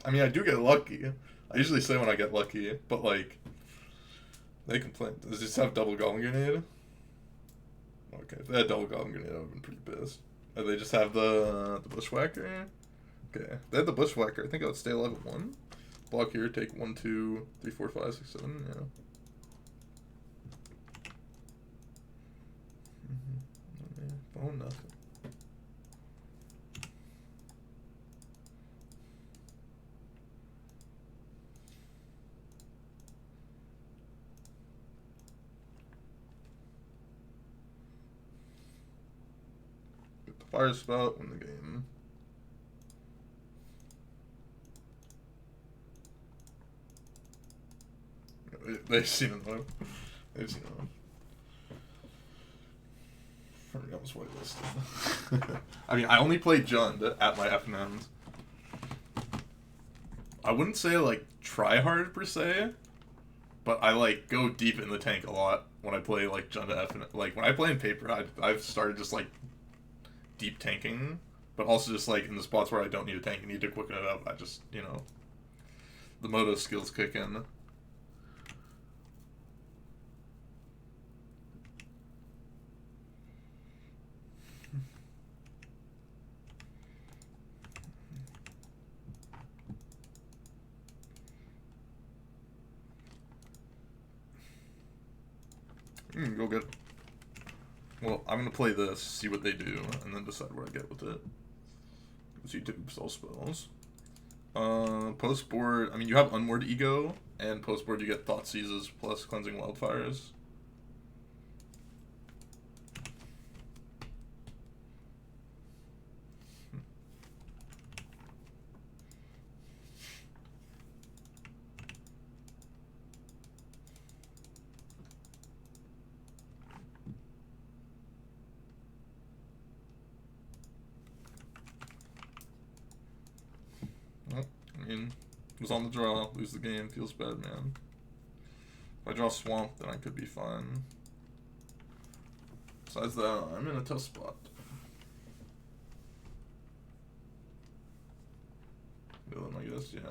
I mean, I do get lucky. I usually say when I get lucky, but like, they complain. Does it just have double Goblin Grenade? Okay, if they had double Goblin Grenade, I would have been pretty pissed. Or they just have the Bushwhacker? Okay, if they had the Bushwhacker, I think I would stay level 1. Block here, take 1, 2, 3, 4, 5, 6, 7, yeah. Oh, nothing. Get the fire spout, win the game. They've seen it though. They've seen it. I was whitelisted. I mean, I only played Jund at my FNMs. I wouldn't say like try hard per se, but I like go deep in the tank a lot when I play like Jund at FNM. Like when I play in paper, I've started just like deep tanking, but also just like in the spots where I don't need a tank and need to quicken it up. I just, you know, the moto skills kick in. Go get. Well, I'm gonna play this, see what they do, and then decide where I get with it. Because YouTube all spells. Post board. I mean, you have Unmoored Ego, and post board you get Thought Seizes plus Cleansing Wildfires. I mean, was on the draw, lose the game, feels bad, man. If I draw Swamp, then I could be fine. Besides that, I'm in a tough spot. Villain, I guess, yeah.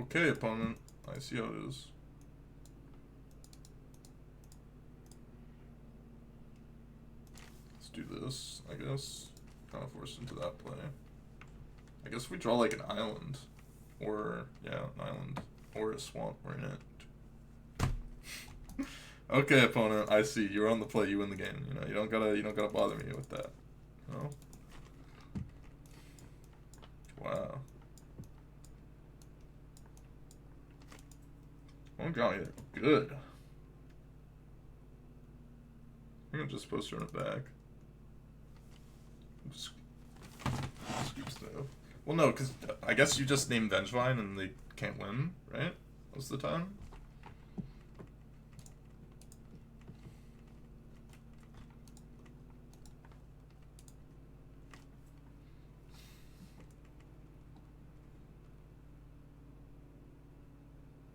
Okay, opponent. I see how it is. Do this, I guess. Kind of forced into that play. I guess we draw like an island. Or, yeah, an island. Or a swamp. We're in it. Okay, opponent, I see. You're on the play. You win the game. You know, you don't gotta bother me with that. No. Wow. Oh god, yeah, good. I think I'm just supposed to run it back. Scoop stuff. Well, no, because I guess you just named Vengevine and they can't win, right? Most of the time.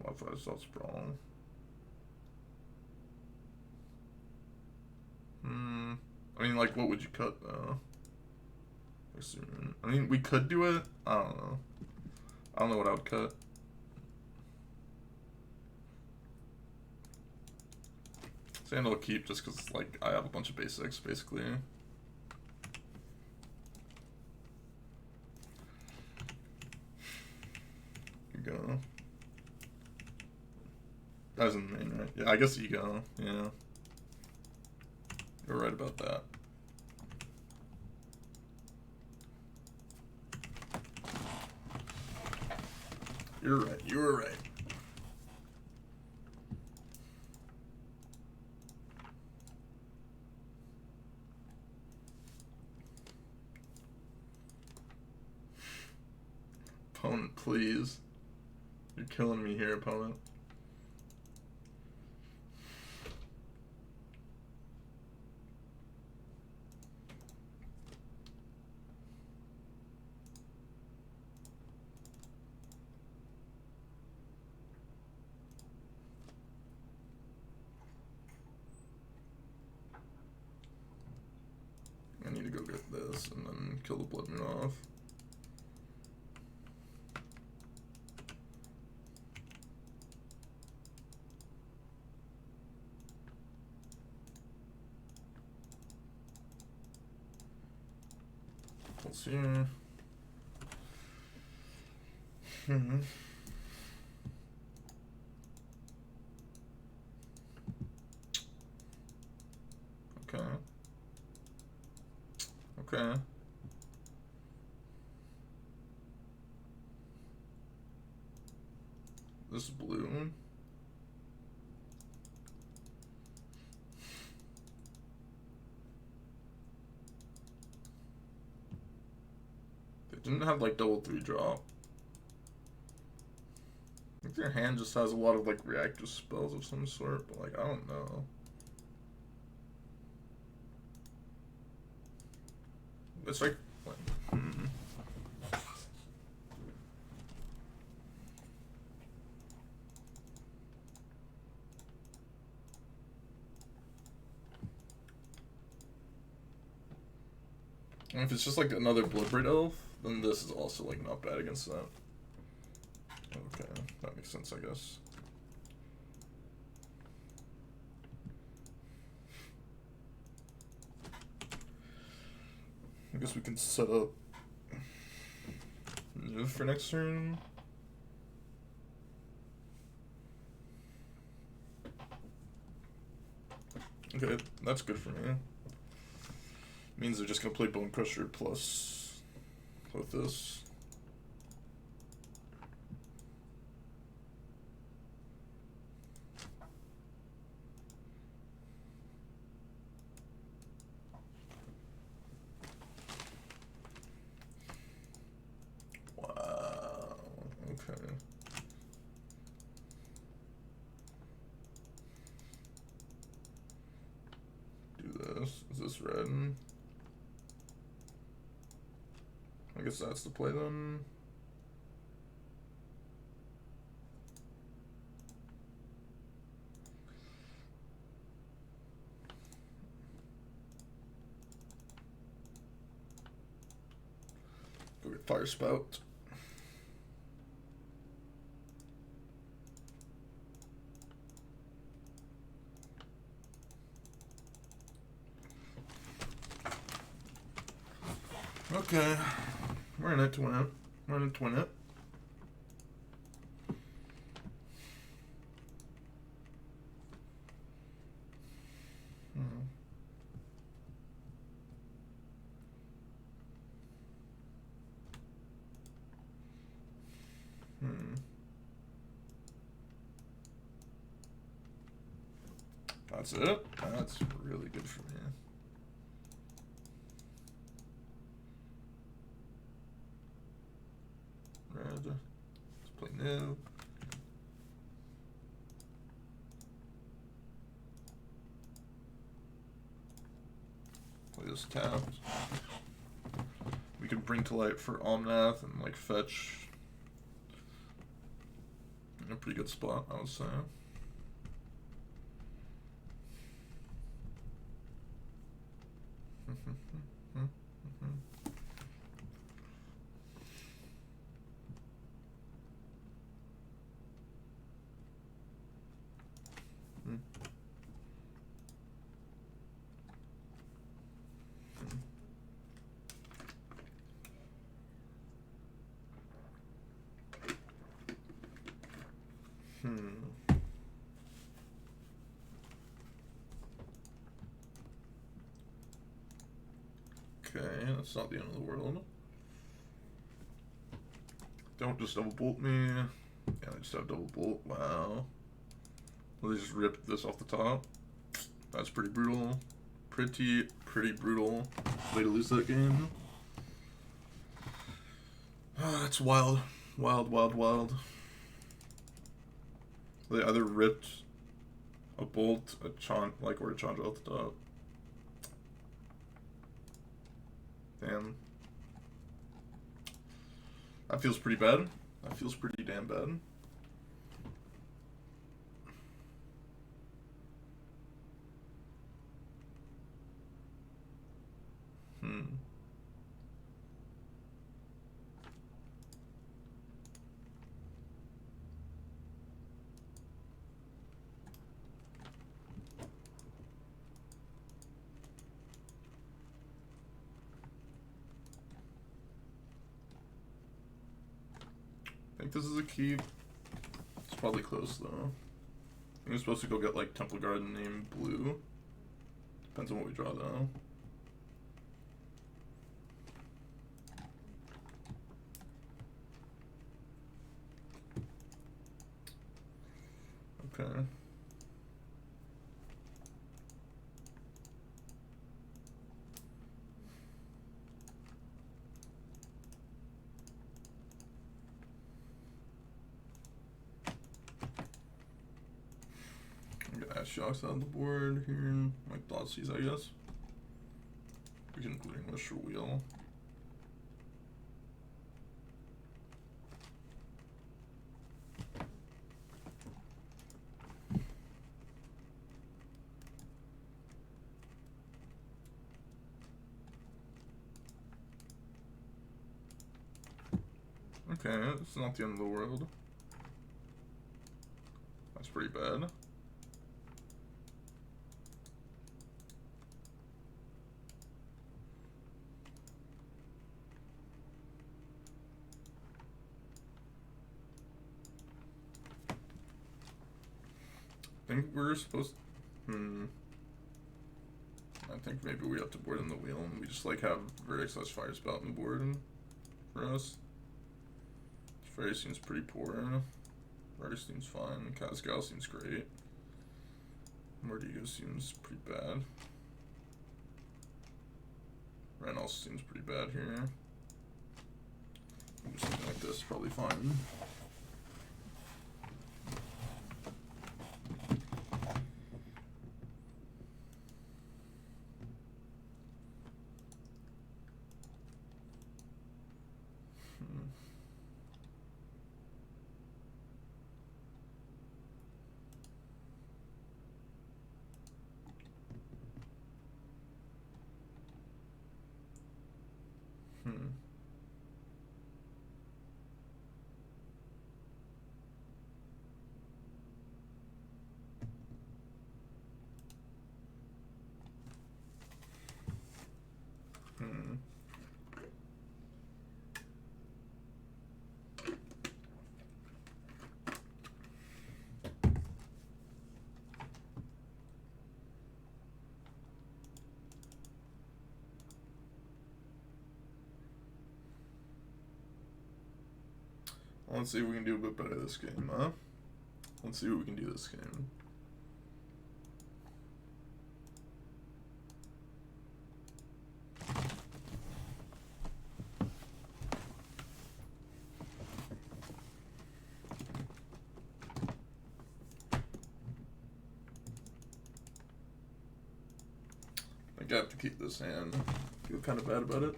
What if I saw Sprawl? I mean, like, what would you cut, though? I mean, we could do it. I don't know. I don't know what I would cut. Sand I'll keep just because, like, I have a bunch of basics, basically. Here you go. That was in the main, right? Yeah, I guess Ego. Yeah. You're right about that. You're right. You were right. Opponent, please. You're killing me here, opponent. I need to go get this and then kill the Blood Moon off. Let's see. Okay. Okay. This is blue. They didn't have like double 3-drop. I think their hand just has a lot of like reactive spells of some sort, but like I don't know. It's like And if it's just like another Bloodbraid Elf, then this is also like not bad against that. Okay, that makes sense, I guess. I guess we can set up Niv for next turn. Okay, that's good for me. Means they're just gonna play Bone Crusher plus with this. Wow. Okay. Do this. Is this red? I guess that's the play then. Go get Fire Spout. Okay. We're in it to win it. We're in it to win it. That's it? That's really good for me. Red. Let's play new. Play this tapped. We can bring to light for Omnath and like fetch. In a pretty good spot, I would say. Okay, that's not the end of the world. Don't just double bolt me. Yeah, they just have double bolt. Wow. Well, they just ripped this off the top. That's pretty brutal. Pretty brutal way to lose that game. Oh, that's wild. Wild. They either ripped a bolt, a chant, like, or a chandra off the top. Damn. That feels pretty bad. That feels pretty damn bad. I think this is a keep. It's probably close though. I think we're supposed to go get like Temple Garden named Blue. Depends on what we draw though. Okay. Shocks on the board here, like Thoughtseize, I guess. We can include English or wheel. Okay, it's not the end of the world. That's pretty bad. I think we're supposed I think maybe we have to board in the wheel and we just like have Vertex / Fire Spout on the board for us. Fairy seems pretty poor. Rare seems fine. Cascal seems great. Mordigo seems pretty bad. Ren also seems pretty bad here. Something like this is probably fine. Let's see if we can do a bit better this game, huh? Let's see what we can do this game. I got to keep this hand. Feel kind of bad about it.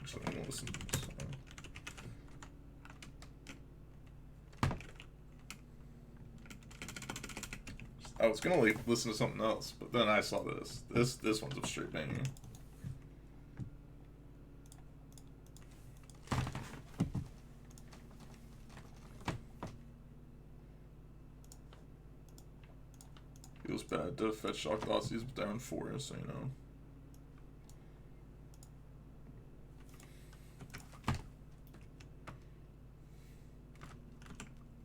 Actually, I'm gonna listen to this song. I was gonna like listen to something else, but then I saw this. This one's a straight banger. Feels bad to fetch Shock Thoughtseize down 4, so you know.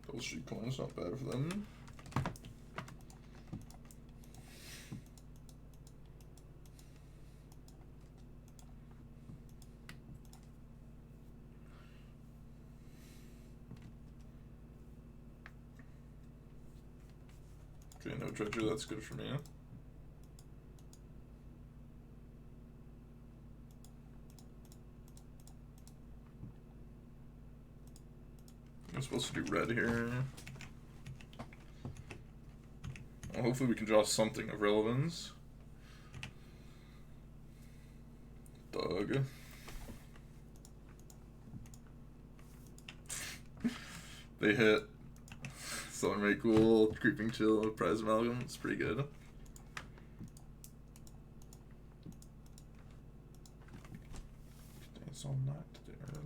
Double Street Coin's not bad for them. Okay, no Dredger, that's good for me. I'm supposed to do red here. Well, hopefully we can draw something of relevance. Doug. They hit. Something very cool. Creeping Chill, Prize Amalgam. It's pretty good. It's all not there.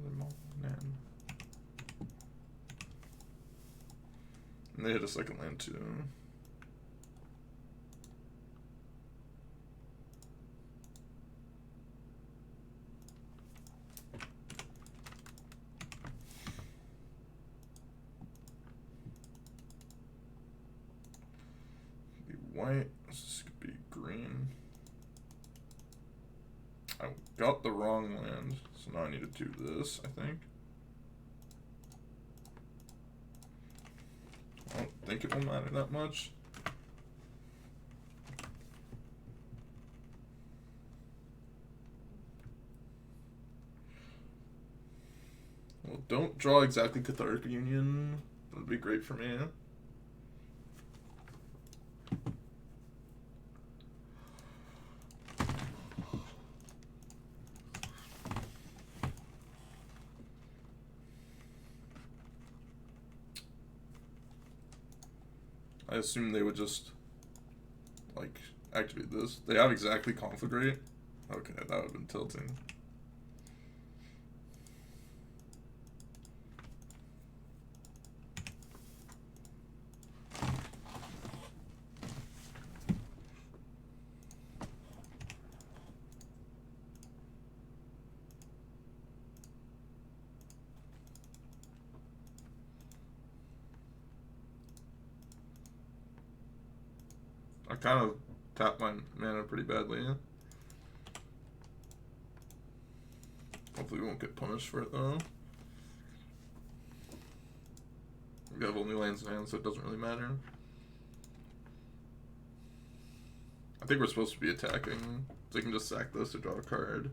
And they hit a second land too. White, this could be green. I got the wrong land, so now I need to do this, I think. I don't think it will matter that much. Well, don't draw exactly Cathartic Union. That would be great for me. I assume they would just, like, activate this. They have exactly Conflagrate. Okay, that would have been tilting. I kind of tapped my mana pretty badly. Hopefully we won't get punished for it though. We have only lands in hand, so it doesn't really matter. I think we're supposed to be attacking. So you can just sack this to draw a card.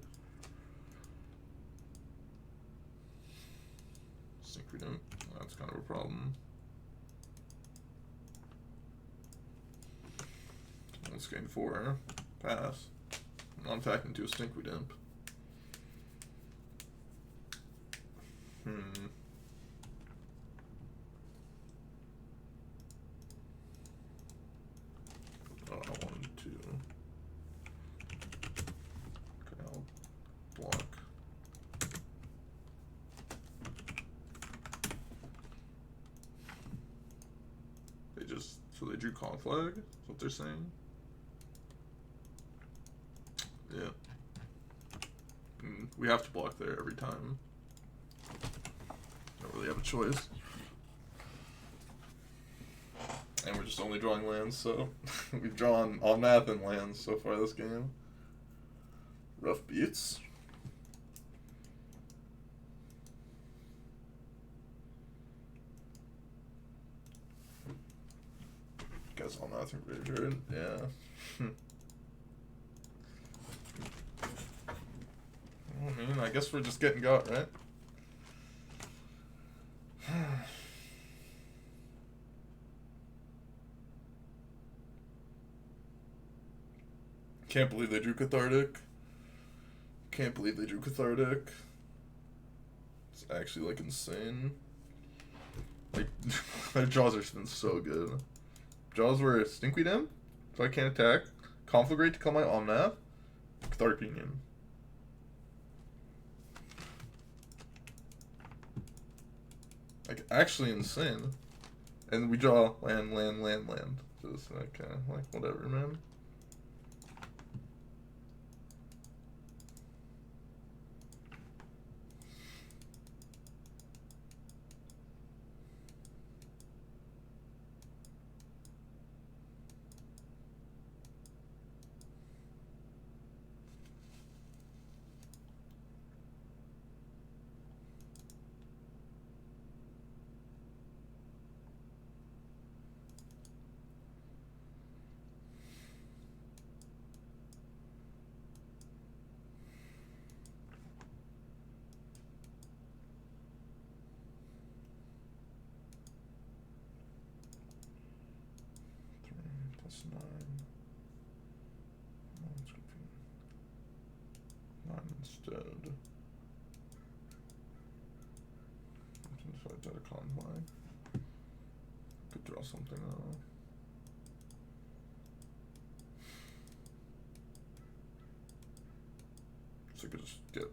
I think we don't. That's kind of a problem. Let's gain 4. Pass. I'm attacking to a Stinkweed Imp. Oh, I wanted to. Okay, I'll block. So they drew Conflag? Is what they're saying? Yeah. We have to block there every time. Don't really have a choice. And we're just only drawing lands, so we've drawn Omnath and lands so far this game. Rough beats. Guess Omnath and Graveyard, yeah. I mean, I guess we're just getting got, right? Can't believe they drew Cathartic. Can't believe they drew Cathartic. It's actually, like, insane. Like, their draws have been so good. Draws were Stinkweed M, so I can't attack. Conflagrate to kill my Omnath. Cathartic Union. Like, actually insane. And we draw land. Just, like, whatever, man. Plus 9. It's gonna be 9 instead. If I did a convoy, could draw something out. So I could just get.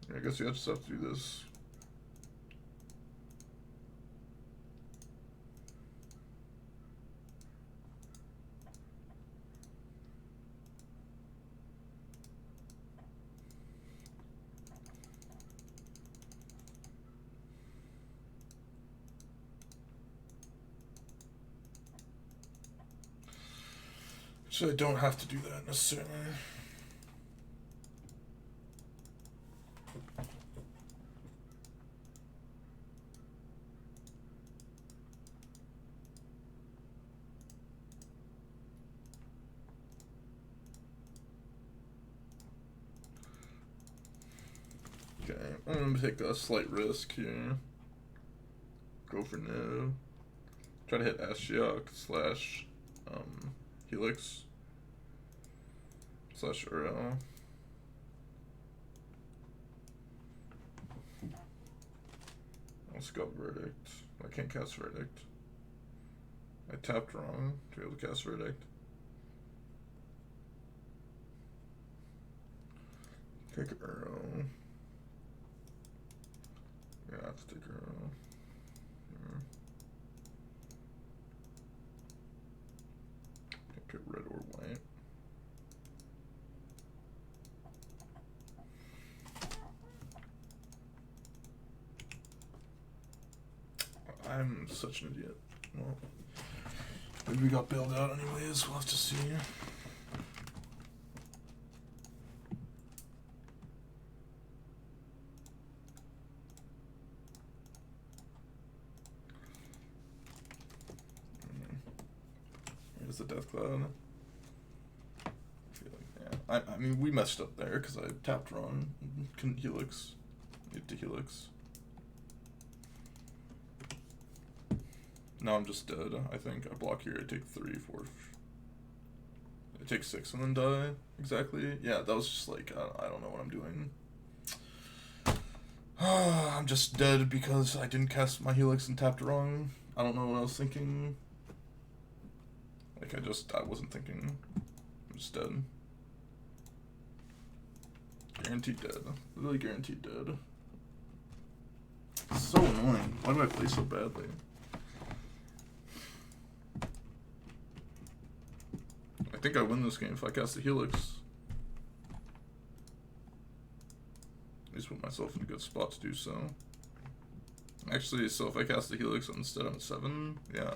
I guess you just have to do this. So I don't have to do that necessarily. Okay, I'm gonna take a slight risk here. Go for no. Try to hit Ashiok slash Helix slash Uro. Let's go Verdict. I can't cast Verdict. I tapped wrong to be able to cast Verdict. Take Uro. Yeah, I have to take Uro. Can't get red or white. I'm such an idiot. Well, maybe we got bailed out anyways. We'll have to see. Here's the Death Cloud. Yeah, I mean, we messed up there because I tapped wrong. Couldn't Helix. Need to Helix. Now I'm just dead, I think. I block here, I take 3, 4. I take 6 and then die. Exactly. Yeah, that was just like, I don't know what I'm doing. I'm just dead because I didn't cast my Helix and tapped wrong. I don't know what I was thinking. Like, I wasn't thinking. I'm just dead. Guaranteed dead. Literally guaranteed dead. It's so annoying. Why do I play so badly? I think I win this game if I cast the Helix. At least put myself in a good spot to do so. Actually, so if I cast the Helix instead, I'm 7. Yeah.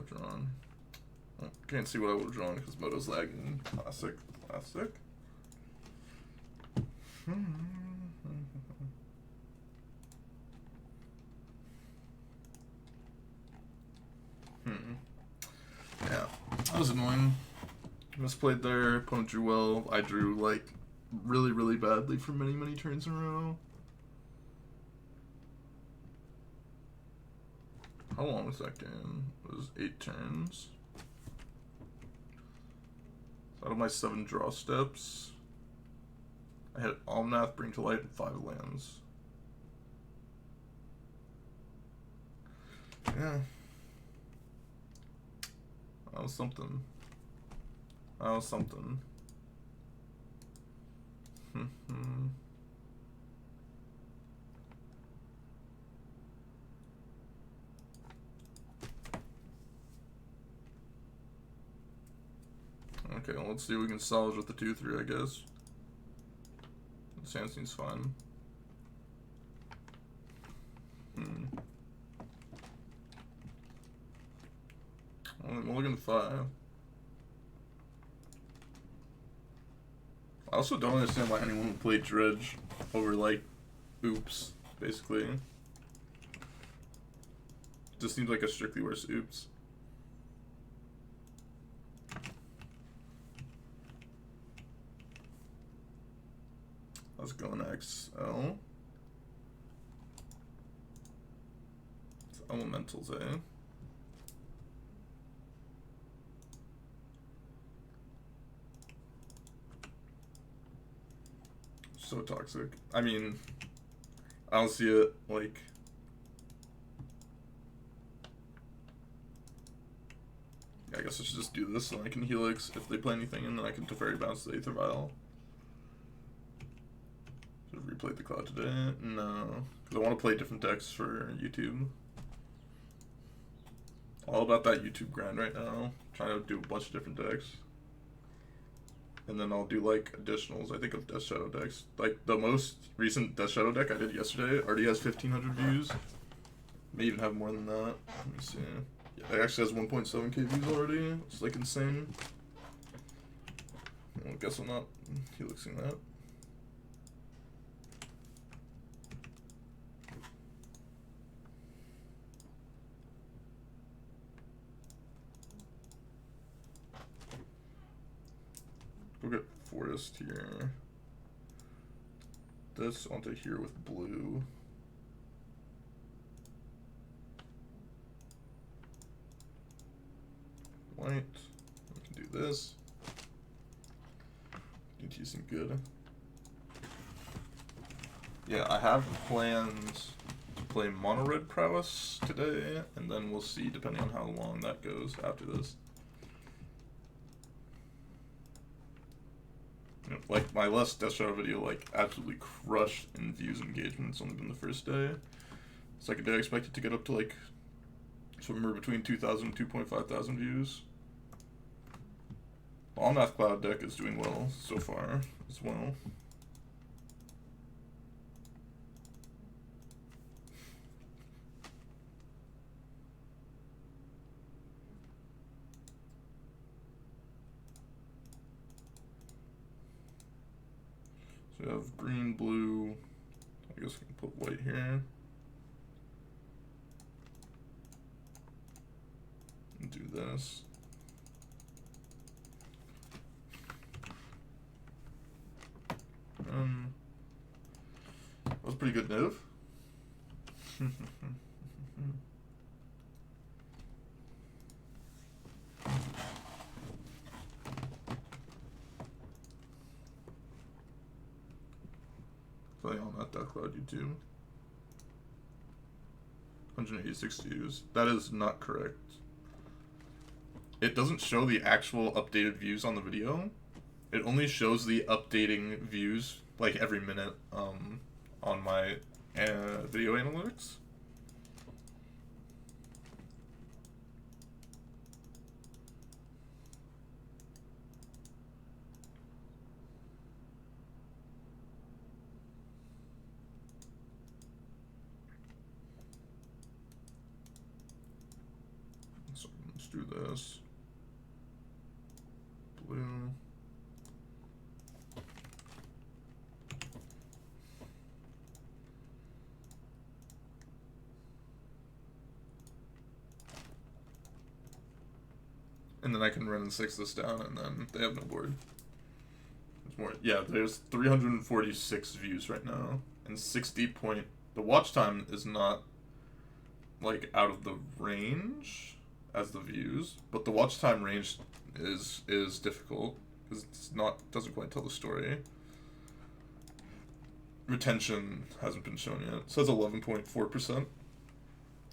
I've drawn. Oh, can't see what I would have drawn because Moto's lagging. Classic. Yeah, that was annoying. Misplayed there. Opponent drew well. I drew like really badly for many turns in a row. How long was that game? It was 8 turns. So out of my 7 draw steps, I had Omnath, Bring to Light, and 5 lands. Yeah. That was something. Okay, well, let's see if we can salvage with the 2-3, I guess. Sandstein's fine. Mulligan 5. I also don't understand why anyone would play Dredge over, like, Oops, basically. Just seems like a strictly worse Oops. Let's go next. XL. It's Elementals, eh? So toxic. I mean, I don't see it, like... I guess I should just do this, and I can Helix if they play anything, and then I can Teferi bounce the Aether Vial. Should have replayed the Cloud today? No. Because I want to play different decks for YouTube. All about that YouTube grind right now. Trying to do a bunch of different decks. And then I'll do like additionals, I think, of Death Shadow decks. Like the most recent Death Shadow deck I did yesterday already has 1,500 views. May even have more than that. Let me see. Yeah, it actually has 1.7k views already. It's like insane. Well, I guess I'm not helixing that. We'll get Forest here. This onto here with blue. White. We can do this. DT seem good. Yeah, I have plans to play Mono Red Prowess today, and then we'll see depending on how long that goes after this. Like, my last Death Shadow video, like, absolutely crushed in views and engagement. It's only been the first day. Second day, I expect it to get up to, like, somewhere between 2,000 and 2,500 views. The Omnath Cloud deck is doing well so far, as well. So we have green, blue. I guess we can put white here. And do this. That was pretty good, Niv. Play on that Death Cloud YouTube. 186 views. That is not correct. It doesn't show the actual updated views on the video. It only shows the updating views like every minute on my video analytics. So let's do this. Blue. And then I can run and 6 this down, and then they have no board. There's more. Yeah, there's 346 views right now, and 60 point. The watch time is not like out of the range as the views, but the watch time range is difficult because it's not doesn't quite tell the story. Retention hasn't been shown yet. It says 11.4%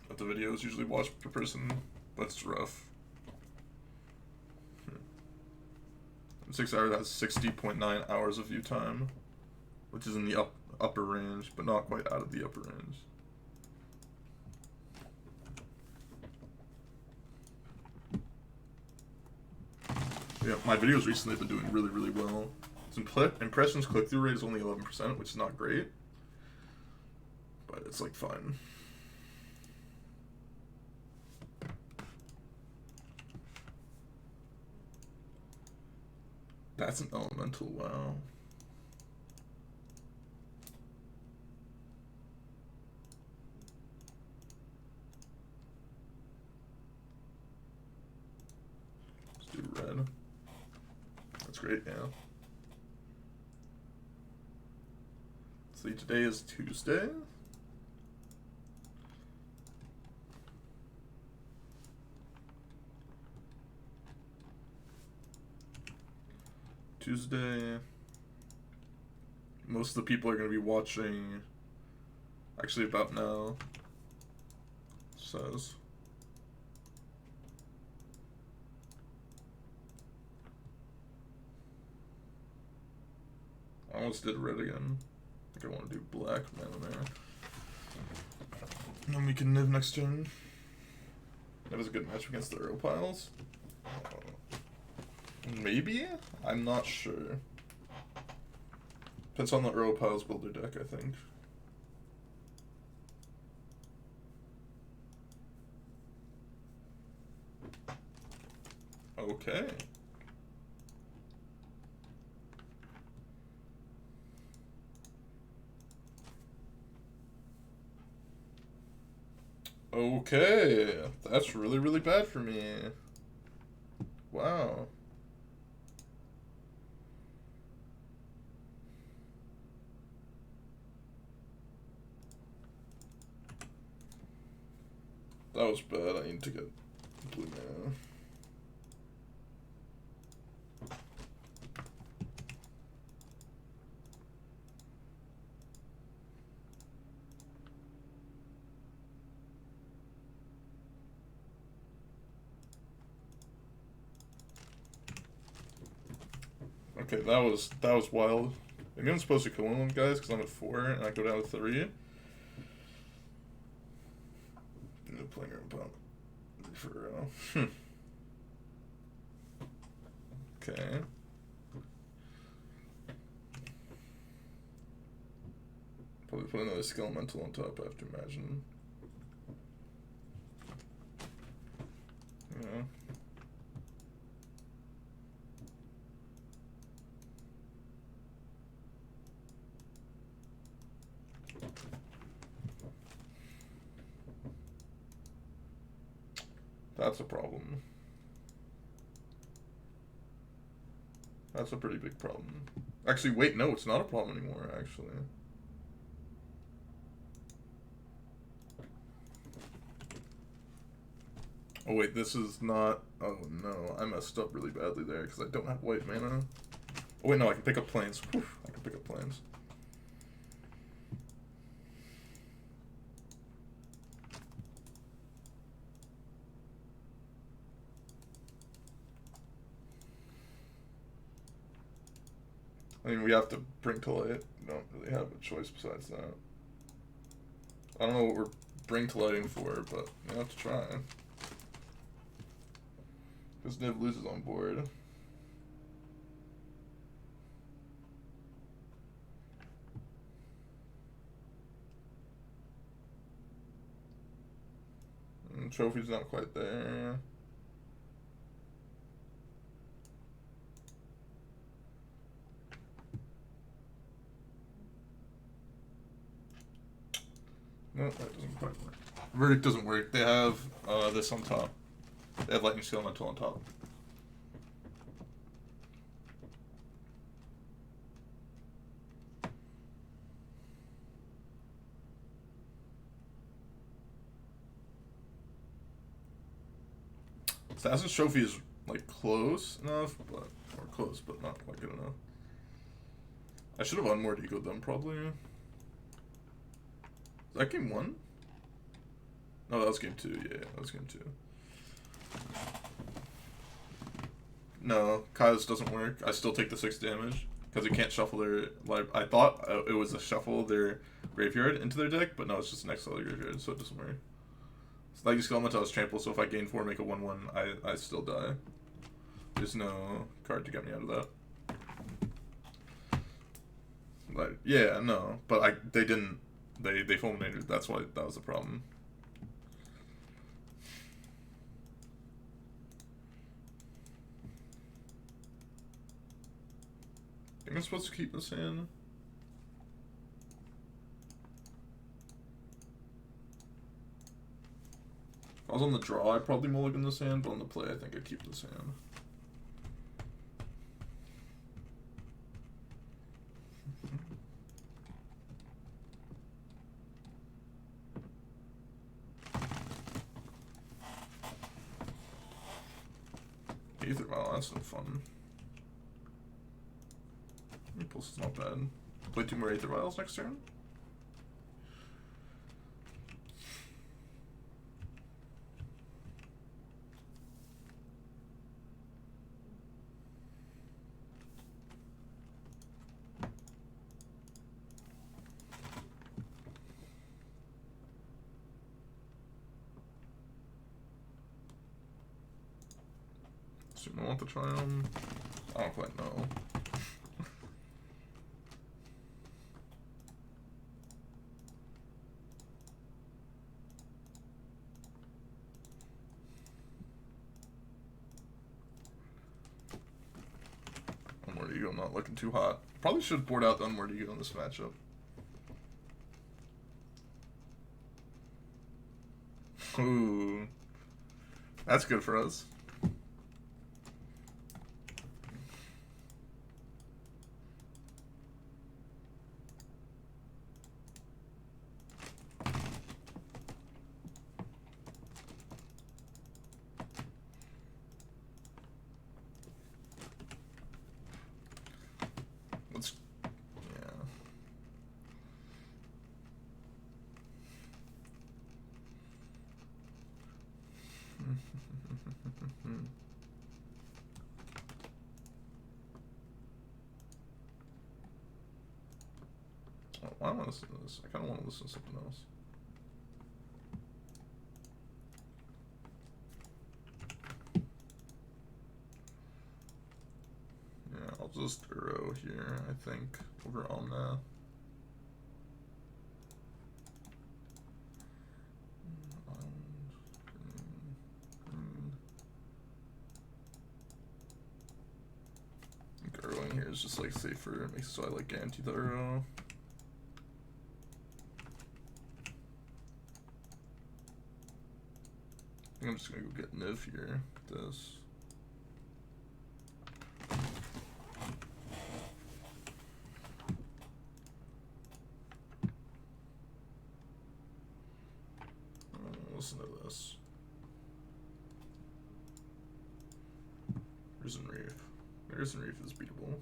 of the videos usually watched per person, but it's rough. 6 hours has 60.9 hours of view time, which is in the upper range, but not quite out of the upper range. Yeah, my videos recently have been doing really, really well. Impressions click-through rate is only 11%, which is not great, but it's like fine. That's an elemental, wow. Let's do red. That's great, yeah. See, today is Tuesday. Most of the people are going to be watching actually about now, it says. I almost did red again. I think I want to do black mana there. And then we can Niv next turn. That was a good match against the arrow piles. Maybe? I'm not sure. Depends on the Earl Piles builder deck, I think. Okay. Okay. That's really, really bad for me. Wow. That was bad. I need to get blue mana. Okay, that was wild. Maybe I'm supposed to kill one of them guys because I'm at 4 and I go down to 3. Playing around about for Okay. Probably put another skelemental on top, I have to imagine. Yeah. That's a problem. That's a pretty big problem. Actually, wait, no, it's not a problem anymore, actually. Oh wait, this is not... Oh no, I messed up really badly there because I don't have white mana. Oh wait, no, I can pick up planes. Whew, I can pick up planes. I mean, we have to bring to light. We don't really have a choice besides that. I don't know what we're bring to lighting for, but we have to try. Because Niv loses on board. And trophy's not quite there. No, that doesn't quite work. Verdict doesn't work. They have this on top. They have Lightning Steel Elemental on top. Assassin's Trophy is like close enough, but or close, but not quite good enough. I should have unmoored Ego them probably. Is that game 1? No, that was game 2. Yeah, that was game 2. No, Kai's doesn't work. I still take the 6 damage because it can't shuffle their. Like I thought it was a shuffle their graveyard into their deck, but no, it's just an exile graveyard, so it doesn't work. Like you Elemental is trample, so if I gain 4, make a 1/1, I still die. There's no card to get me out of that. Like yeah, no, but they didn't. They fulminated. That's why that was the problem. I think I'm supposed to keep this in. If I was on the draw, I'd probably mulligan this hand, but on the play, I think I'd keep this hand. Aether Vial, that's no fun. Impulse is not bad. Play 2 more Aether Vials next turn. So I want to try them. I don't quite know. Unmoored Ego not looking too hot. Probably should board out the Unmoored Ego in this matchup. Ooh. That's good for us. Let's, yeah. Oh, I don't want to listen to this. I kind of want to listen to something else. Yeah, I'll just Uro here, I think, over Omnath. I think Uroing here is just like safer. It makes it so I like guarantee the Uro. I think I'm just gonna go get Niv here. This. Listen to this. Risen Reef. Risen Reef is beatable.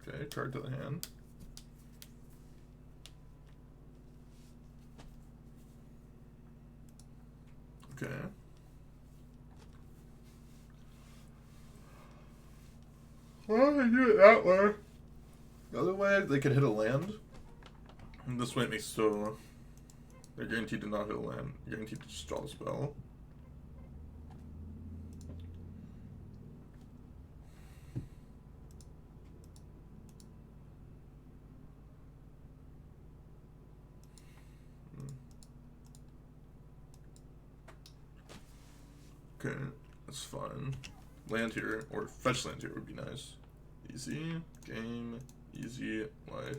Okay, card to the hand. Okay. Well, I do it that way. The other way, they could hit a land. And this way it makes so they're guaranteed to not hit a land. You're guaranteed to just draw the spell. Okay, that's fine. Land here, or fetch land here would be nice. Easy game, easy life.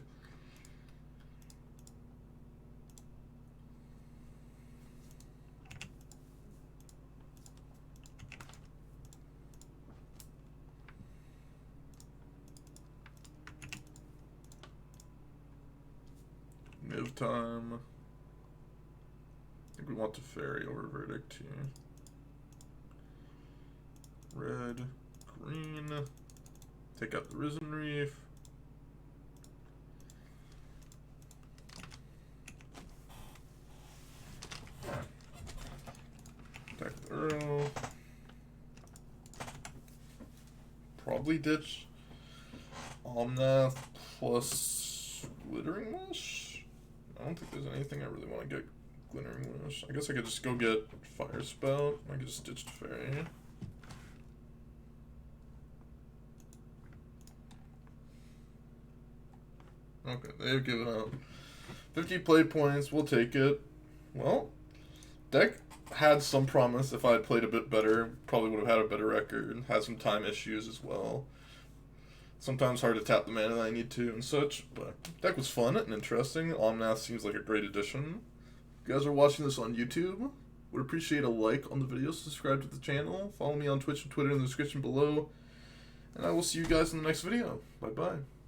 Niv time. I think we want the fairy over verdict here. Red, green. Take out the Risen Reef. Attack the Earl. Probably ditch Omnath plus Glittering Wish. I don't think there's anything I really want to get Glittering Wish. I guess I could just go get Fire Spout. I could just ditch the Fairy. Okay, they've given up 50 play points. We'll take it. Well, deck had some promise. If I had played a bit better, probably would have had a better record. Had some time issues as well. Sometimes hard to tap the mana that I need to and such, but deck was fun and interesting. Omnath seems like a great addition. If you guys are watching this on YouTube, would appreciate a like on the video, subscribe to the channel, follow me on Twitch and Twitter in the description below, and I will see you guys in the next video. Bye-bye.